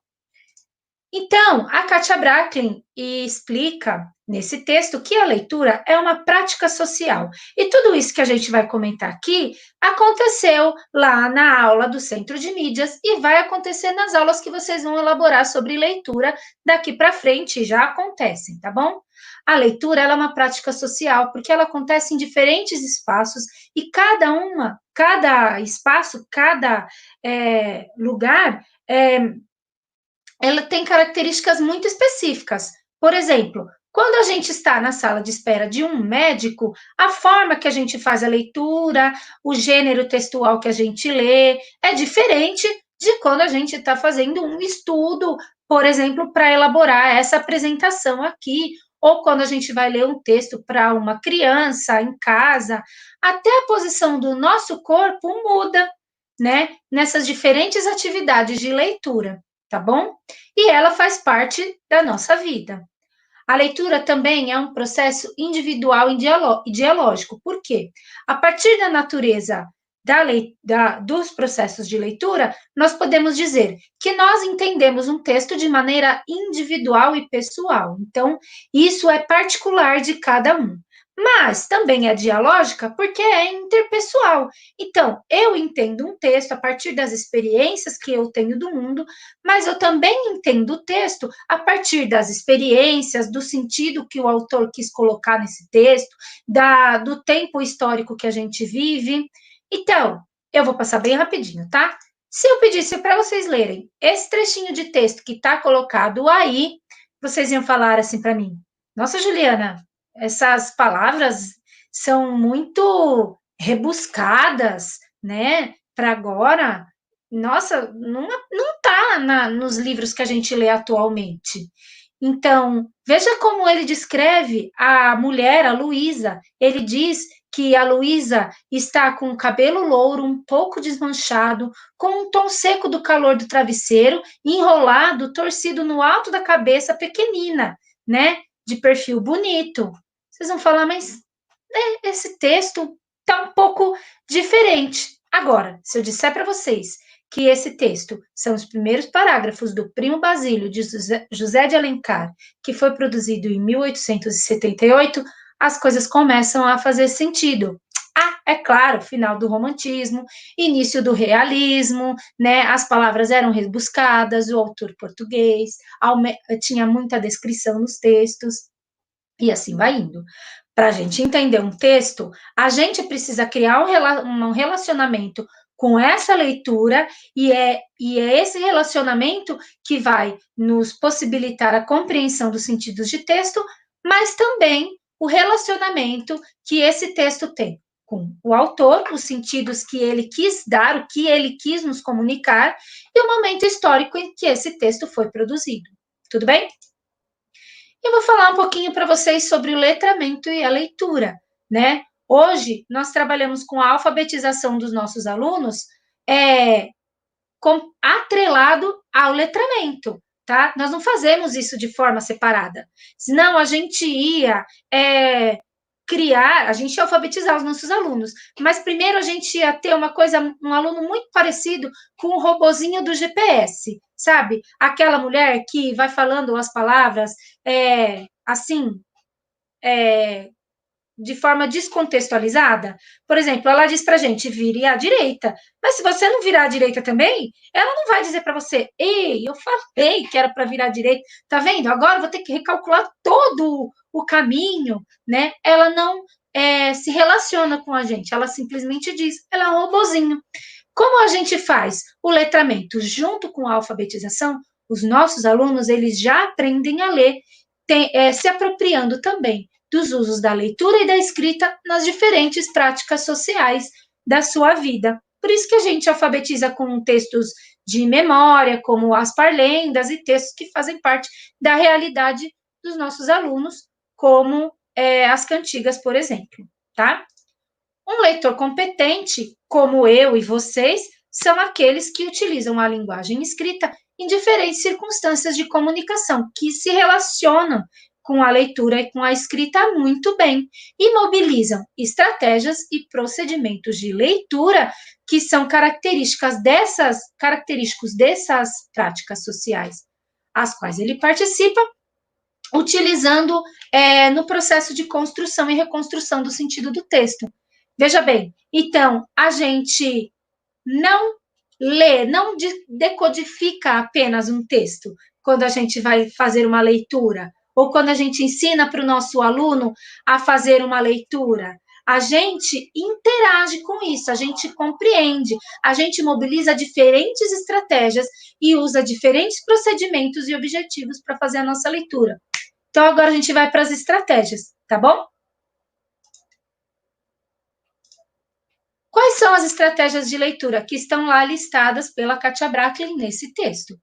Então, a Katia Bracklin explica nesse texto que a leitura é uma prática social. E tudo isso que a gente vai comentar aqui aconteceu lá na aula do Centro de Mídias e vai acontecer nas aulas que vocês vão elaborar sobre leitura daqui para frente, já acontecem, tá bom? A leitura ela é uma prática social porque ela acontece em diferentes espaços e cada espaço, cada lugar ela tem características muito específicas. Por exemplo, quando a gente está na sala de espera de um médico, a forma que a gente faz a leitura, o gênero textual que a gente lê, é diferente de quando a gente está fazendo um estudo, por exemplo, para elaborar essa apresentação aqui, ou quando a gente vai ler um texto para uma criança em casa, até a posição do nosso corpo muda, né? Nessas diferentes atividades de leitura, tá bom? E ela faz parte da nossa vida. A leitura também é um processo individual e dialógico. Por quê? A partir da natureza dos processos de leitura, nós podemos dizer que nós entendemos um texto de maneira individual e pessoal. Então, isso é particular de cada um. Mas também é dialógica porque é interpessoal. Então, eu entendo um texto a partir das experiências que eu tenho do mundo, mas eu também entendo o texto a partir das experiências, do sentido que o autor quis colocar nesse texto, do tempo histórico que a gente vive. Então, eu vou passar bem rapidinho, tá? Se eu pedisse para vocês lerem esse trechinho de texto que está colocado aí, vocês iam falar assim para mim: nossa, Juliana, essas palavras são muito rebuscadas, né? Para agora, nossa, não tá nos livros que a gente lê atualmente. Então, veja como ele descreve a mulher, a Luísa. Ele diz que a Luísa está com o cabelo louro, um pouco desmanchado, com um tom seco do calor do travesseiro, enrolado, torcido no alto da cabeça, pequenina, né? De perfil bonito. Vocês vão falar, mas esse texto está um pouco diferente. Agora, se eu disser para vocês que esse texto são os primeiros parágrafos do Primo Basílio, de José de Alencar, que foi produzido em 1878, as coisas começam a fazer sentido. Ah, é claro, final do romantismo, início do realismo, né? As palavras eram rebuscadas, o autor português tinha muita descrição nos textos, e assim vai indo. Para a gente entender um texto, a gente precisa criar um relacionamento com essa leitura, e é esse relacionamento que vai nos possibilitar a compreensão dos sentidos de texto, mas também o relacionamento que esse texto tem com o autor, os sentidos que ele quis dar, o que ele quis nos comunicar, e o momento histórico em que esse texto foi produzido. Tudo bem? Eu vou falar um pouquinho para vocês sobre o letramento e a leitura, né? Hoje, nós trabalhamos com a alfabetização dos nossos alunos atrelado ao letramento, tá? Nós não fazemos isso de forma separada. Senão, a gente ia a gente ia alfabetizar os nossos alunos, mas primeiro a gente ia ter um aluno muito parecido com o robozinho do GPS, sabe? Aquela mulher que vai falando as palavras de forma descontextualizada. Por exemplo, ela diz pra gente, vire à direita, mas se você não virar à direita também, ela não vai dizer para você, ei, eu falei que era para virar à direita, tá vendo? Agora eu vou ter que recalcular todo o caminho, né? Ela não se relaciona com a gente, ela simplesmente diz, ela é um robozinho. Como a gente faz o letramento junto com a alfabetização, os nossos alunos, eles já aprendem a ler, se apropriando também dos usos da leitura e da escrita nas diferentes práticas sociais da sua vida. Por isso que a gente alfabetiza com textos de memória, como as parlendas e textos que fazem parte da realidade dos nossos alunos, como as cantigas, por exemplo, tá? Um leitor competente, como eu e vocês, são aqueles que utilizam a linguagem escrita em diferentes circunstâncias de comunicação, que se relacionam com a leitura e com a escrita muito bem, e mobilizam estratégias e procedimentos de leitura que são característicos dessas práticas sociais, as quais ele participa, utilizando no processo de construção e reconstrução do sentido do texto. Veja bem, então, a gente não lê, não decodifica apenas um texto quando a gente vai fazer uma leitura, ou quando a gente ensina para o nosso aluno a fazer uma leitura. A gente interage com isso, a gente compreende, a gente mobiliza diferentes estratégias e usa diferentes procedimentos e objetivos para fazer a nossa leitura. Então, agora a gente vai para as estratégias, tá bom? Quais são as estratégias de leitura que estão lá listadas pela Katia Bracklin nesse texto?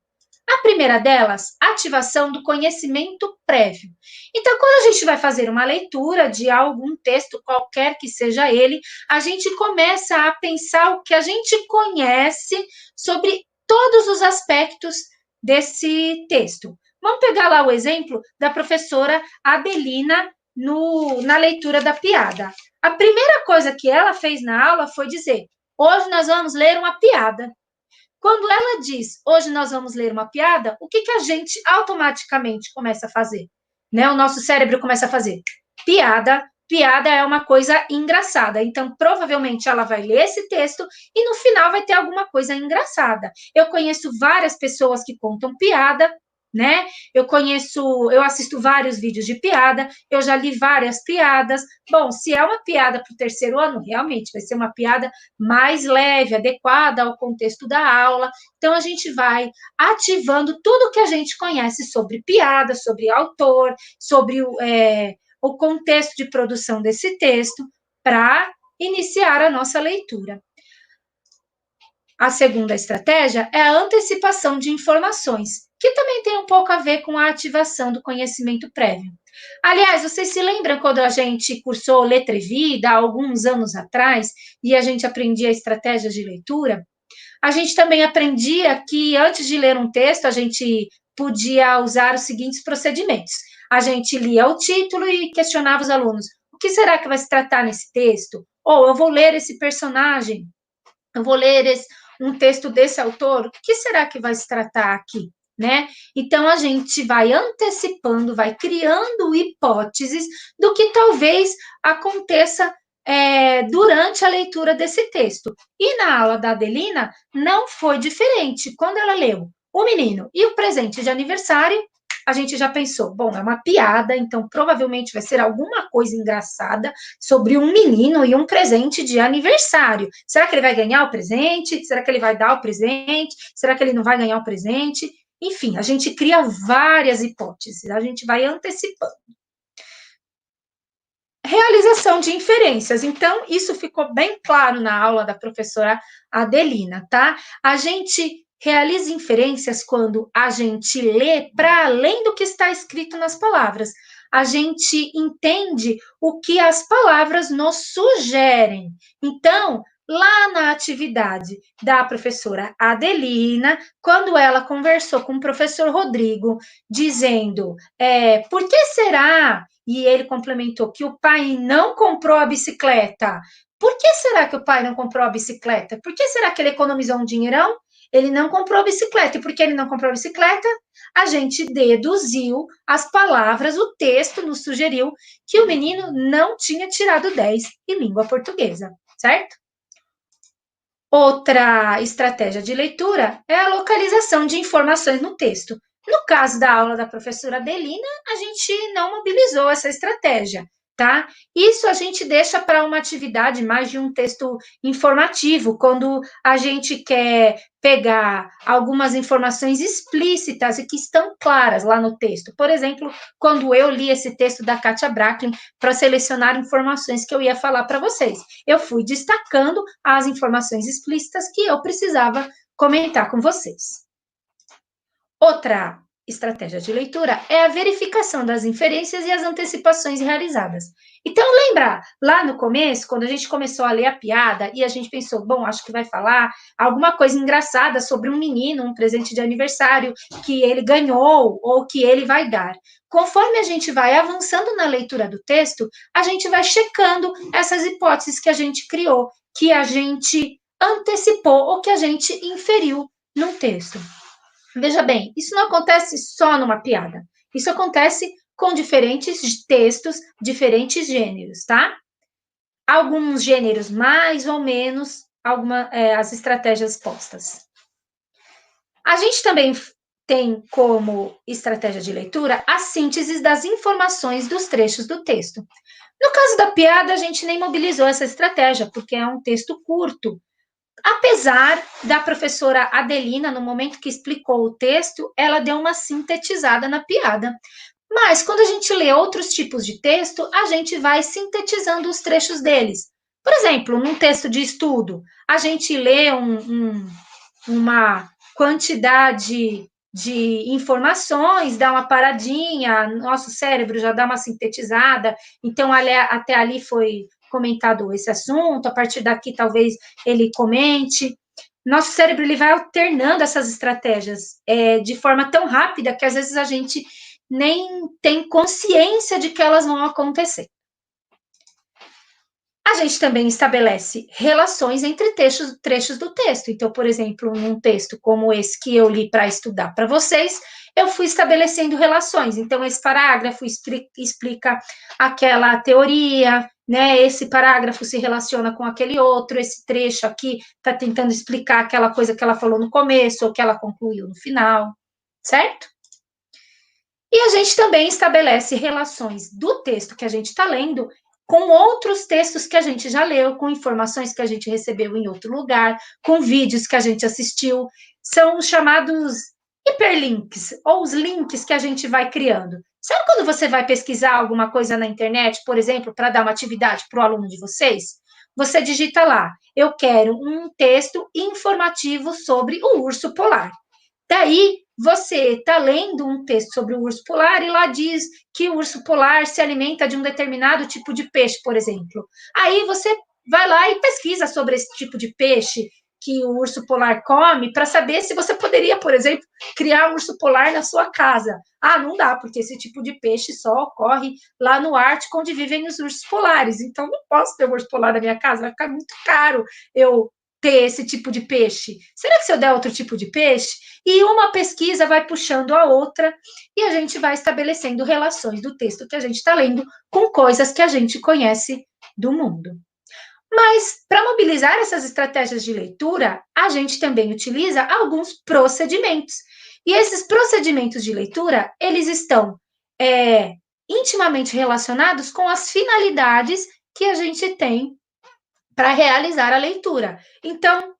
A primeira delas, ativação do conhecimento prévio. Então, quando a gente vai fazer uma leitura de algum texto, qualquer que seja ele, a gente começa a pensar o que a gente conhece sobre todos os aspectos desse texto. Vamos pegar lá o exemplo da professora Adelina na leitura da piada. A primeira coisa que ela fez na aula foi dizer: hoje nós vamos ler uma piada. Quando ela diz, hoje nós vamos ler uma piada, o que a gente automaticamente começa a fazer? Né? O nosso cérebro começa a fazer piada. Piada é uma coisa engraçada. Então, provavelmente, ela vai ler esse texto e, no final, vai ter alguma coisa engraçada. Eu conheço várias pessoas que contam piada, né? Eu assisto vários vídeos de piada, eu já li várias piadas. Bom, se é uma piada para o terceiro ano, realmente vai ser uma piada mais leve, adequada ao contexto da aula. Então, a gente vai ativando tudo que a gente conhece sobre piada, sobre autor, sobre o contexto de produção desse texto, para iniciar a nossa leitura. A segunda estratégia é a antecipação de informações, que também tem um pouco a ver com a ativação do conhecimento prévio. Aliás, vocês se lembram quando a gente cursou Letra e Vida, há alguns anos atrás, e a gente aprendia estratégias de leitura? A gente também aprendia que, antes de ler um texto, a gente podia usar os seguintes procedimentos. A gente lia o título e questionava os alunos: o que será que vai se tratar nesse texto? Ou eu vou ler esse personagem, eu vou ler um texto desse autor, o que será que vai se tratar aqui? Né? Então, a gente vai antecipando, vai criando hipóteses do que talvez aconteça durante a leitura desse texto. E na aula da Adelina, não foi diferente. Quando ela leu O Menino e o Presente de Aniversário, a gente já pensou, bom, é uma piada, então provavelmente vai ser alguma coisa engraçada sobre um menino e um presente de aniversário. Será que ele vai ganhar o presente? Será que ele vai dar o presente? Será que ele não vai ganhar o presente? Enfim, a gente cria várias hipóteses, a gente vai antecipando. Realização de inferências. Então, isso ficou bem claro na aula da professora Adelina, tá? A gente realiza inferências quando a gente lê para além do que está escrito nas palavras. A gente entende o que as palavras nos sugerem. Então, lá na atividade da professora Adelina, quando ela conversou com o professor Rodrigo, dizendo, por que será? E ele complementou que o pai não comprou a bicicleta. Por que será que o pai não comprou a bicicleta? Por que será que ele economizou um dinheirão? Ele não comprou a bicicleta. E por que ele não comprou a bicicleta? A gente deduziu as palavras, o texto nos sugeriu que o menino não tinha tirado 10 em língua portuguesa, certo? Outra estratégia de leitura é a localização de informações no texto. No caso da aula da professora Adelina, a gente não mobilizou essa estratégia, tá? Isso a gente deixa para uma atividade mais de um texto informativo, quando a gente quer pegar algumas informações explícitas e que estão claras lá no texto. Por exemplo, quando eu li esse texto da Kátia Bracklin para selecionar informações que eu ia falar para vocês, eu fui destacando as informações explícitas que eu precisava comentar com vocês. Outra estratégia de leitura é a verificação das inferências e as antecipações realizadas. Então, lembra, lá no começo, quando a gente começou a ler a piada e a gente pensou, bom, acho que vai falar alguma coisa engraçada sobre um menino, um presente de aniversário que ele ganhou ou que ele vai dar. Conforme a gente vai avançando na leitura do texto, a gente vai checando essas hipóteses que a gente criou, que a gente antecipou ou que a gente inferiu no texto. Veja bem, isso não acontece só numa piada. Isso acontece com diferentes textos, diferentes gêneros, tá? Alguns gêneros mais ou menos, as estratégias postas. A gente também tem como estratégia de leitura a síntese das informações dos trechos do texto. No caso da piada, a gente nem mobilizou essa estratégia, porque é um texto curto. Apesar da professora Adelina, no momento que explicou o texto, ela deu uma sintetizada na piada. Mas, quando a gente lê outros tipos de texto, a gente vai sintetizando os trechos deles. Por exemplo, num texto de estudo, a gente lê uma quantidade de informações, dá uma paradinha, nosso cérebro já dá uma sintetizada, então até ali foi comentado esse assunto, a partir daqui talvez ele comente. Nosso cérebro ele vai alternando essas estratégias de forma tão rápida que às vezes a gente nem tem consciência de que elas vão acontecer. A gente também estabelece relações entre trechos do texto. Então, por exemplo, num texto como esse que eu li para estudar para vocês, eu fui estabelecendo relações. Então, esse parágrafo explica aquela teoria, né? Esse parágrafo se relaciona com aquele outro, esse trecho aqui está tentando explicar aquela coisa que ela falou no começo ou que ela concluiu no final, certo? E a gente também estabelece relações do texto que a gente está lendo com outros textos que a gente já leu, com informações que a gente recebeu em outro lugar, com vídeos que a gente assistiu. São os chamados hiperlinks, ou os links que a gente vai criando. Sabe quando você vai pesquisar alguma coisa na internet, por exemplo, para dar uma atividade para o aluno de vocês? Você digita lá, eu quero um texto informativo sobre o urso polar. Daí, você está lendo um texto sobre o urso polar e lá diz que o urso polar se alimenta de um determinado tipo de peixe, por exemplo. Aí você vai lá e pesquisa sobre esse tipo de peixe que o urso polar come para saber se você poderia, por exemplo, criar um urso polar na sua casa. Ah, não dá, porque esse tipo de peixe só ocorre lá no Ártico, onde vivem os ursos polares. Então, não posso ter um urso polar na minha casa, vai ficar muito caro eu ter esse tipo de peixe. Será que se eu der outro tipo de peixe? E uma pesquisa vai puxando a outra e a gente vai estabelecendo relações do texto que a gente está lendo com coisas que a gente conhece do mundo. Mas, para mobilizar essas estratégias de leitura, a gente também utiliza alguns procedimentos. E esses procedimentos de leitura, eles estão intimamente relacionados com as finalidades que a gente tem para realizar a leitura. Então,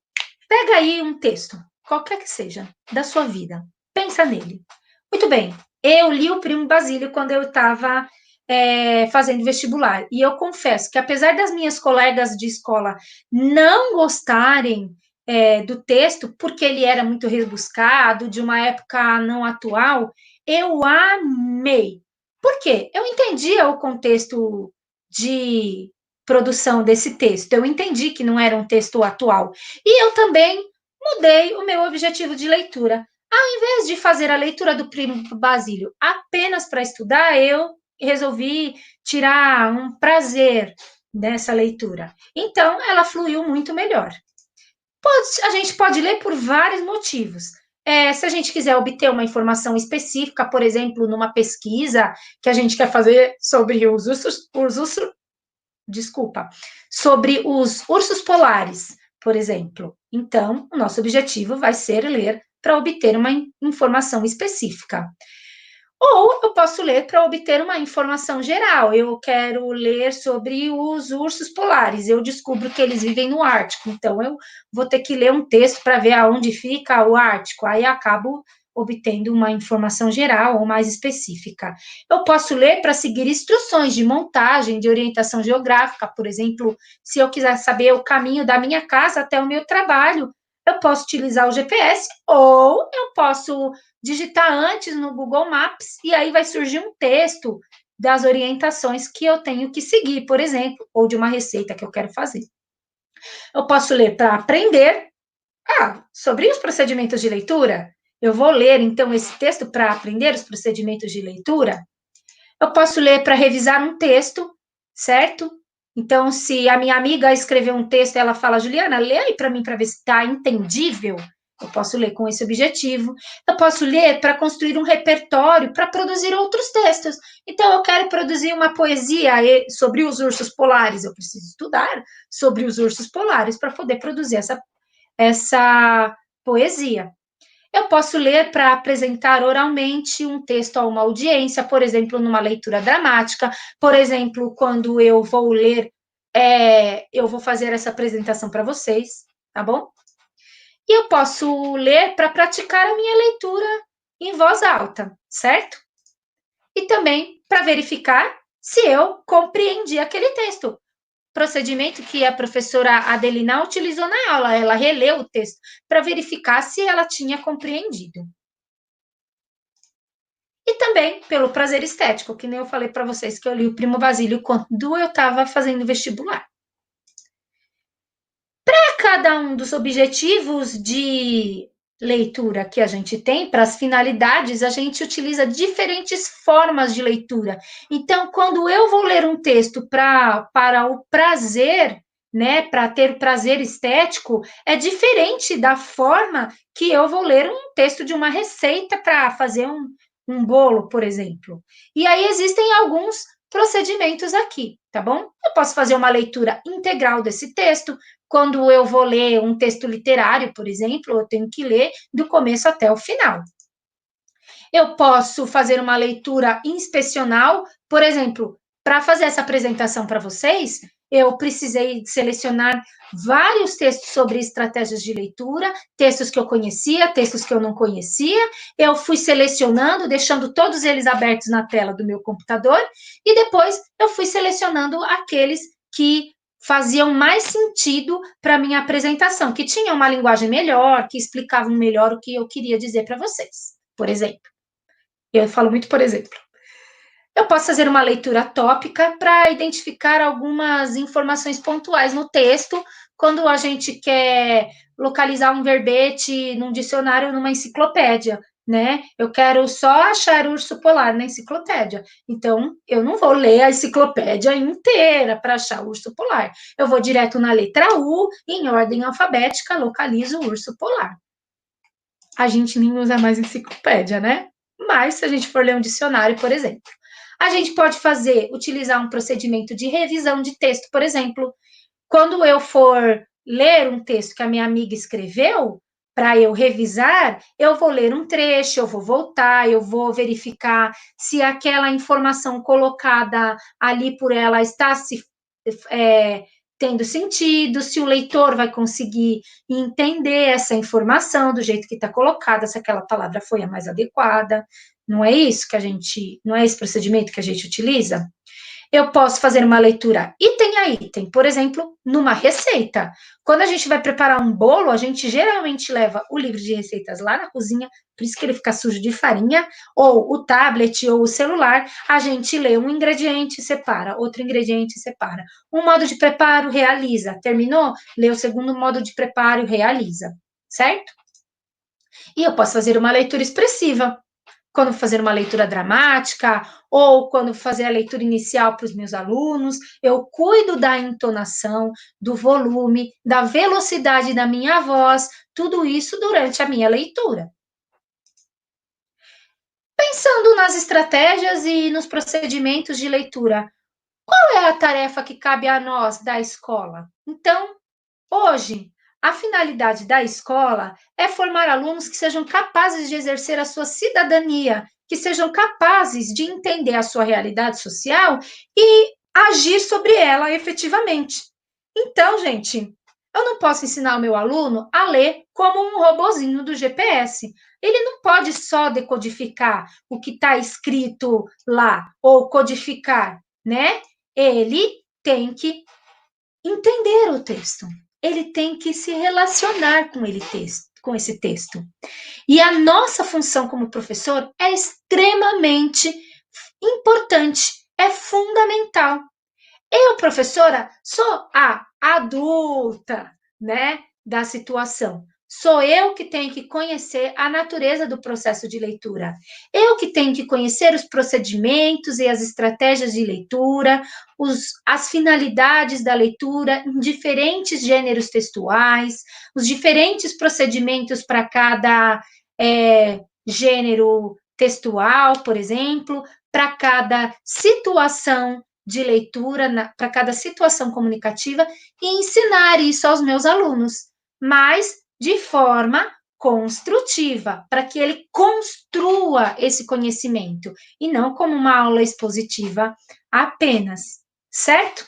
pega aí um texto, qualquer que seja, da sua vida. Pensa nele. Muito bem, eu li o Primo Basílio quando eu estava fazendo vestibular. E eu confesso que, apesar das minhas colegas de escola não gostarem do texto, porque ele era muito rebuscado, de uma época não atual, eu amei. Por quê? Eu entendia o contexto de produção desse texto. Eu entendi que não era um texto atual. E eu também mudei o meu objetivo de leitura. Ao invés de fazer a leitura do Primo Basílio apenas para estudar, eu resolvi tirar um prazer dessa leitura. Então, ela fluiu muito melhor. A gente pode ler por vários motivos. Se a gente quiser obter uma informação específica, por exemplo, numa pesquisa que a gente quer fazer sobre sobre os ursos polares, por exemplo. Então, o nosso objetivo vai ser ler para obter uma informação específica. Ou eu posso ler para obter uma informação geral. Eu quero ler sobre os ursos polares. Eu descubro que eles vivem no Ártico. Então, eu vou ter que ler um texto para ver aonde fica o Ártico. Aí, acabo obtendo uma informação geral ou mais específica. Eu posso ler para seguir instruções de montagem, de orientação geográfica. Por exemplo, se eu quiser saber o caminho da minha casa até o meu trabalho, eu posso utilizar o GPS ou eu posso digitar antes no Google Maps e aí vai surgir um texto das orientações que eu tenho que seguir, por exemplo, ou de uma receita que eu quero fazer. Eu posso ler para aprender sobre os procedimentos de leitura. Eu vou ler, então, esse texto para aprender os procedimentos de leitura. Eu posso ler para revisar um texto, certo? Então, se a minha amiga escreveu um texto e ela fala, Juliana, lê aí para mim para ver se está entendível. Eu posso ler com esse objetivo. Eu posso ler para construir um repertório, para produzir outros textos. Então, eu quero produzir uma poesia sobre os ursos polares. Eu preciso estudar sobre os ursos polares para poder produzir essa poesia. Eu posso ler para apresentar oralmente um texto a uma audiência, por exemplo, numa leitura dramática, por exemplo, quando eu vou ler, eu vou fazer essa apresentação para vocês, tá bom? E eu posso ler para praticar a minha leitura em voz alta, certo? E também para verificar se eu compreendi aquele texto. Procedimento que a professora Adelina utilizou na aula. Ela releu o texto para verificar se ela tinha compreendido. e também pelo prazer estético, que nem eu falei para vocês que eu li o Primo Basílio quando eu estava fazendo vestibular. Para cada um dos objetivos de leitura que a gente tem, para as finalidades, a gente utiliza diferentes formas de leitura. Então, quando eu vou ler um texto para o prazer, né, para ter prazer estético, é diferente da forma que eu vou ler um texto de uma receita para fazer um bolo, por exemplo. E aí existem alguns procedimentos aqui, tá bom? Eu posso fazer uma leitura integral desse texto. Quando eu vou ler um texto literário, por exemplo, eu tenho que ler do começo até o final. Eu posso fazer uma leitura inspecional, por exemplo, para fazer essa apresentação para vocês, eu precisei selecionar vários textos sobre estratégias de leitura, textos que eu conhecia, textos que eu não conhecia. Eu fui selecionando, deixando todos eles abertos na tela do meu computador, e depois eu fui selecionando aqueles que faziam mais sentido para a minha apresentação, que tinham uma linguagem melhor, que explicavam melhor o que eu queria dizer para vocês, por exemplo. Eu falo muito por exemplo. Eu posso fazer uma leitura tópica para identificar algumas informações pontuais no texto, quando a gente quer localizar um verbete num dicionário ou numa enciclopédia, né? Eu quero só achar urso polar na enciclopédia. Então, eu não vou ler a enciclopédia inteira para achar o urso polar. Eu vou direto na letra U, em ordem alfabética, localizo o urso polar. A gente nem usa mais enciclopédia, né? Mas, se a gente for ler um dicionário, por exemplo, a gente pode utilizar um procedimento de revisão de texto, por exemplo. Quando eu for ler um texto que a minha amiga escreveu, para eu revisar, eu vou ler um trecho, eu vou voltar, eu vou verificar se aquela informação colocada ali por ela está tendo sentido, se o leitor vai conseguir entender essa informação do jeito que está colocada, se aquela palavra foi a mais adequada. Não é isso não é esse procedimento que a gente utiliza? Eu posso fazer uma leitura item a item, por exemplo, numa receita. Quando a gente vai preparar um bolo, a gente geralmente leva o livro de receitas lá na cozinha, por isso que ele fica sujo de farinha, ou o tablet ou o celular, a gente lê um ingrediente, separa, outro ingrediente, separa. Um modo de preparo, realiza. Terminou? Lê o segundo modo de preparo, realiza. Certo? E eu posso fazer uma leitura expressiva. Quando fazer uma leitura dramática, ou quando fazer a leitura inicial para os meus alunos, eu cuido da entonação, do volume, da velocidade da minha voz, tudo isso durante a minha leitura. Pensando nas estratégias e nos procedimentos de leitura, qual é a tarefa que cabe a nós da escola? Então, hoje, a finalidade da escola é formar alunos que sejam capazes de exercer a sua cidadania, que sejam capazes de entender a sua realidade social e agir sobre ela efetivamente. Então, gente, eu não posso ensinar o meu aluno a ler como um robozinho do GPS. Ele não pode só decodificar o que está escrito lá, ou codificar, né? Ele tem que entender o texto. Ele tem que se relacionar com esse texto. E a nossa função como professor é extremamente importante, é fundamental. Eu, professora, sou a adulta, né, da situação. Sou eu que tenho que conhecer a natureza do processo de leitura. Eu que tenho que conhecer os procedimentos e as estratégias de leitura, as finalidades da leitura em diferentes gêneros textuais, os diferentes procedimentos para cada gênero textual, por exemplo, para cada situação de leitura, para cada situação comunicativa, e ensinar isso aos meus alunos, mas de forma construtiva, para que ele construa esse conhecimento, e não como uma aula expositiva apenas, certo?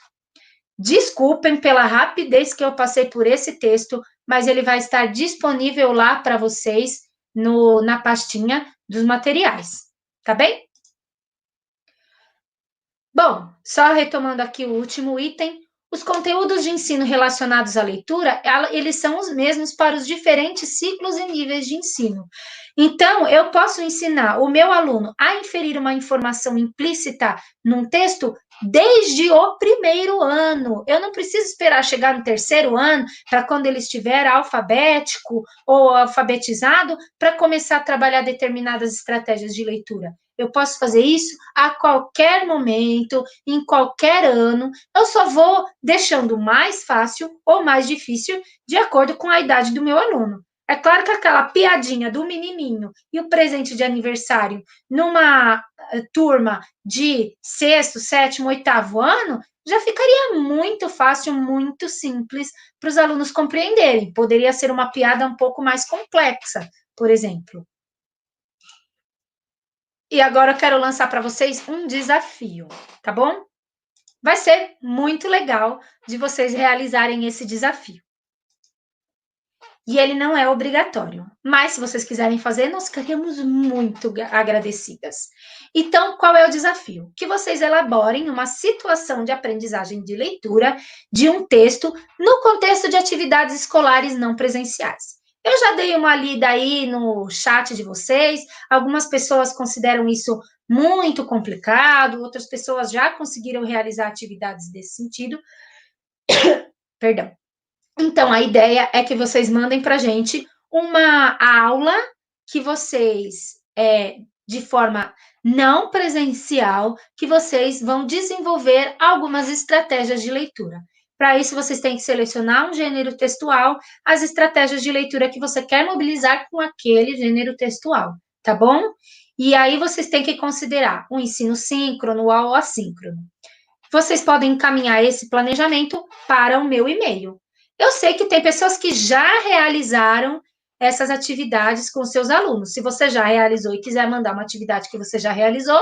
Desculpem pela rapidez que eu passei por esse texto, mas ele vai estar disponível lá para vocês na pastinha dos materiais, tá bem? Bom, só retomando aqui o último item, Os conteúdos de ensino relacionados à leitura, eles são os mesmos para os diferentes ciclos e níveis de ensino. Então, eu posso ensinar o meu aluno a inferir uma informação implícita num texto desde o primeiro ano. Eu não preciso esperar chegar no terceiro ano para quando ele estiver alfabético ou alfabetizado para começar a trabalhar determinadas estratégias de leitura. Eu posso fazer isso a qualquer momento, em qualquer ano. Eu só vou deixando mais fácil ou mais difícil de acordo com a idade do meu aluno. É claro que aquela piadinha do menininho e o presente de aniversário numa turma de sexto, sétimo, oitavo ano já ficaria muito fácil, muito simples para os alunos compreenderem. Poderia ser uma piada um pouco mais complexa, por exemplo. E agora eu quero lançar para vocês um desafio, tá bom? Vai ser muito legal de vocês realizarem esse desafio. E ele não é obrigatório, mas se vocês quiserem fazer, nós ficaríamos muito agradecidas. Então, qual é o desafio? Que vocês elaborem uma situação de aprendizagem de leitura de um texto no contexto de atividades escolares não presenciais. Eu já dei uma lida aí no chat de vocês, algumas pessoas consideram isso muito complicado, outras pessoas já conseguiram realizar atividades desse sentido. Perdão. Então, a ideia é que vocês mandem para a gente uma aula que vocês, de forma não presencial, que vocês vão desenvolver algumas estratégias de leitura. Para isso, vocês têm que selecionar um gênero textual, as estratégias de leitura que você quer mobilizar com aquele gênero textual, tá bom? E aí, vocês têm que considerar o ensino síncrono ou assíncrono. Vocês podem encaminhar esse planejamento para o meu e-mail. Eu sei que tem pessoas que já realizaram essas atividades com seus alunos. Se você já realizou e quiser mandar uma atividade que você já realizou,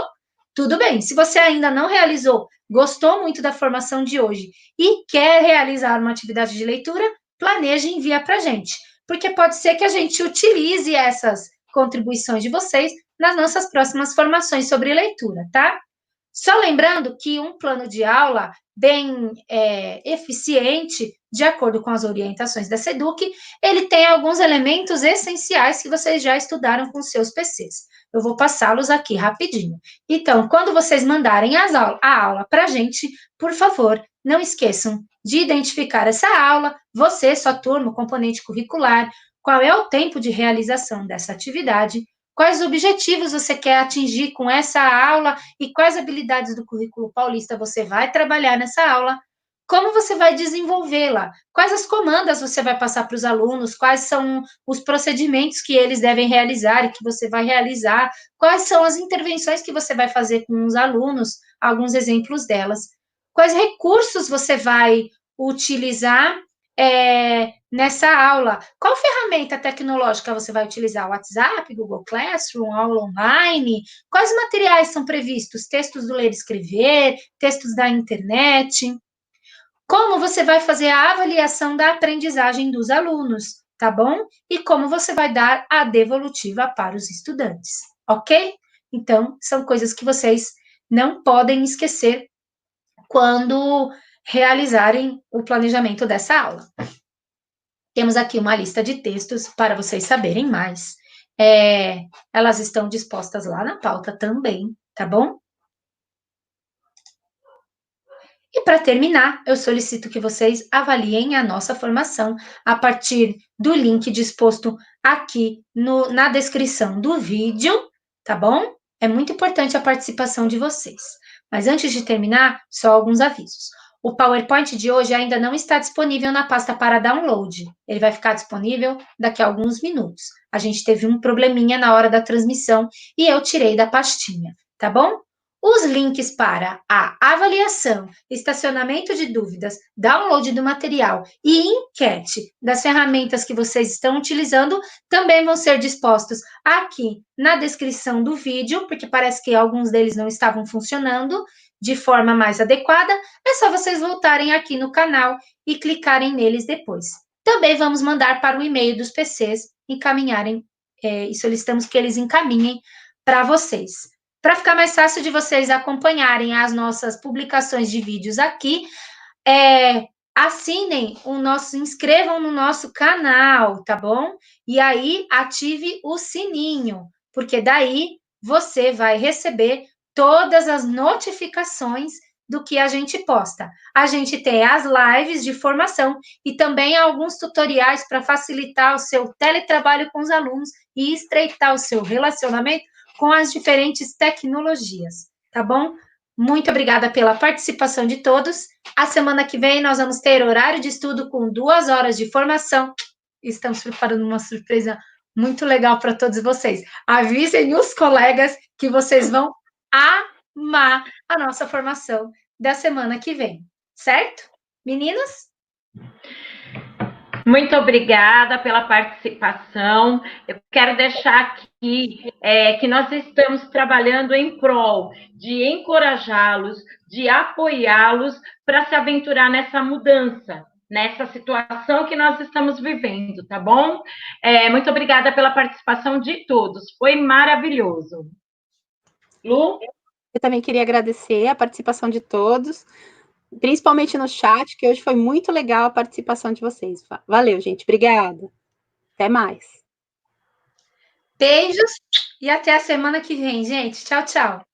tudo bem. Se você ainda não realizou, gostou muito da formação de hoje e quer realizar uma atividade de leitura, planeje e envia para a gente. Porque pode ser que a gente utilize essas contribuições de vocês nas nossas próximas formações sobre leitura, tá? Só lembrando que um plano de aula bem eficiente, de acordo com as orientações da SEDUC, ele tem alguns elementos essenciais que vocês já estudaram com seus PCs. Eu vou passá-los aqui rapidinho. Então, quando vocês mandarem a aula para a gente, por favor, não esqueçam de identificar essa aula, você, sua turma, o componente curricular, qual é o tempo de realização dessa atividade, quais objetivos você quer atingir com essa aula e quais habilidades do currículo paulista você vai trabalhar nessa aula, como você vai desenvolvê-la, quais as comandas você vai passar para os alunos, quais são os procedimentos que eles devem realizar e que você vai realizar, quais são as intervenções que você vai fazer com os alunos, alguns exemplos delas, quais recursos você vai utilizar nessa aula. Qual ferramenta tecnológica você vai utilizar? WhatsApp, Google Classroom, aula online? Quais materiais são previstos? Textos do ler e escrever, textos da internet? Como você vai fazer a avaliação da aprendizagem dos alunos, tá bom? E como você vai dar a devolutiva para os estudantes, ok? Então, são coisas que vocês não podem esquecer quando realizarem o planejamento dessa aula. Temos aqui uma lista de textos para vocês saberem mais. Elas estão dispostas lá na pauta também, tá bom? E para terminar, eu solicito que vocês avaliem a nossa formação a partir do link disposto aqui na descrição do vídeo, tá bom? É muito importante a participação de vocês. Mas antes de terminar, só alguns avisos. O PowerPoint de hoje ainda não está disponível na pasta para download. Ele vai ficar disponível daqui a alguns minutos. A gente teve um probleminha na hora da transmissão e eu tirei da pastinha, tá bom? Os links para a avaliação, estacionamento de dúvidas, download do material e enquete das ferramentas que vocês estão utilizando também vão ser dispostos aqui na descrição do vídeo, porque parece que alguns deles não estavam funcionando de forma mais adequada. É só vocês voltarem aqui no canal e clicarem neles depois. Também vamos mandar para o e-mail dos PCs encaminharem, e solicitamos que eles encaminhem para vocês. Para ficar mais fácil de vocês acompanharem as nossas publicações de vídeos aqui, assinem se inscrevam no nosso canal, tá bom? E aí ative o sininho, porque daí você vai receber todas as notificações do que a gente posta. A gente tem as lives de formação e também alguns tutoriais para facilitar o seu teletrabalho com os alunos e estreitar o seu relacionamento com as diferentes tecnologias, tá bom? Muito obrigada pela participação de todos. A semana que vem nós vamos ter horário de estudo com 2 horas de formação. Estamos preparando uma surpresa muito legal para todos vocês. Avisem os colegas que vocês vão amar a nossa formação da semana que vem, certo? Meninas? Muito obrigada pela participação. Eu quero deixar aqui que nós estamos trabalhando em prol de encorajá-los, de apoiá-los para se aventurar nessa mudança, nessa situação que nós estamos vivendo, tá bom? Muito obrigada pela participação de todos. Foi maravilhoso. Lu? Eu também queria agradecer a participação de todos, principalmente no chat, que hoje foi muito legal a participação de vocês. Valeu, gente. Obrigada. Até mais. Beijos e até a semana que vem, gente. Tchau, tchau.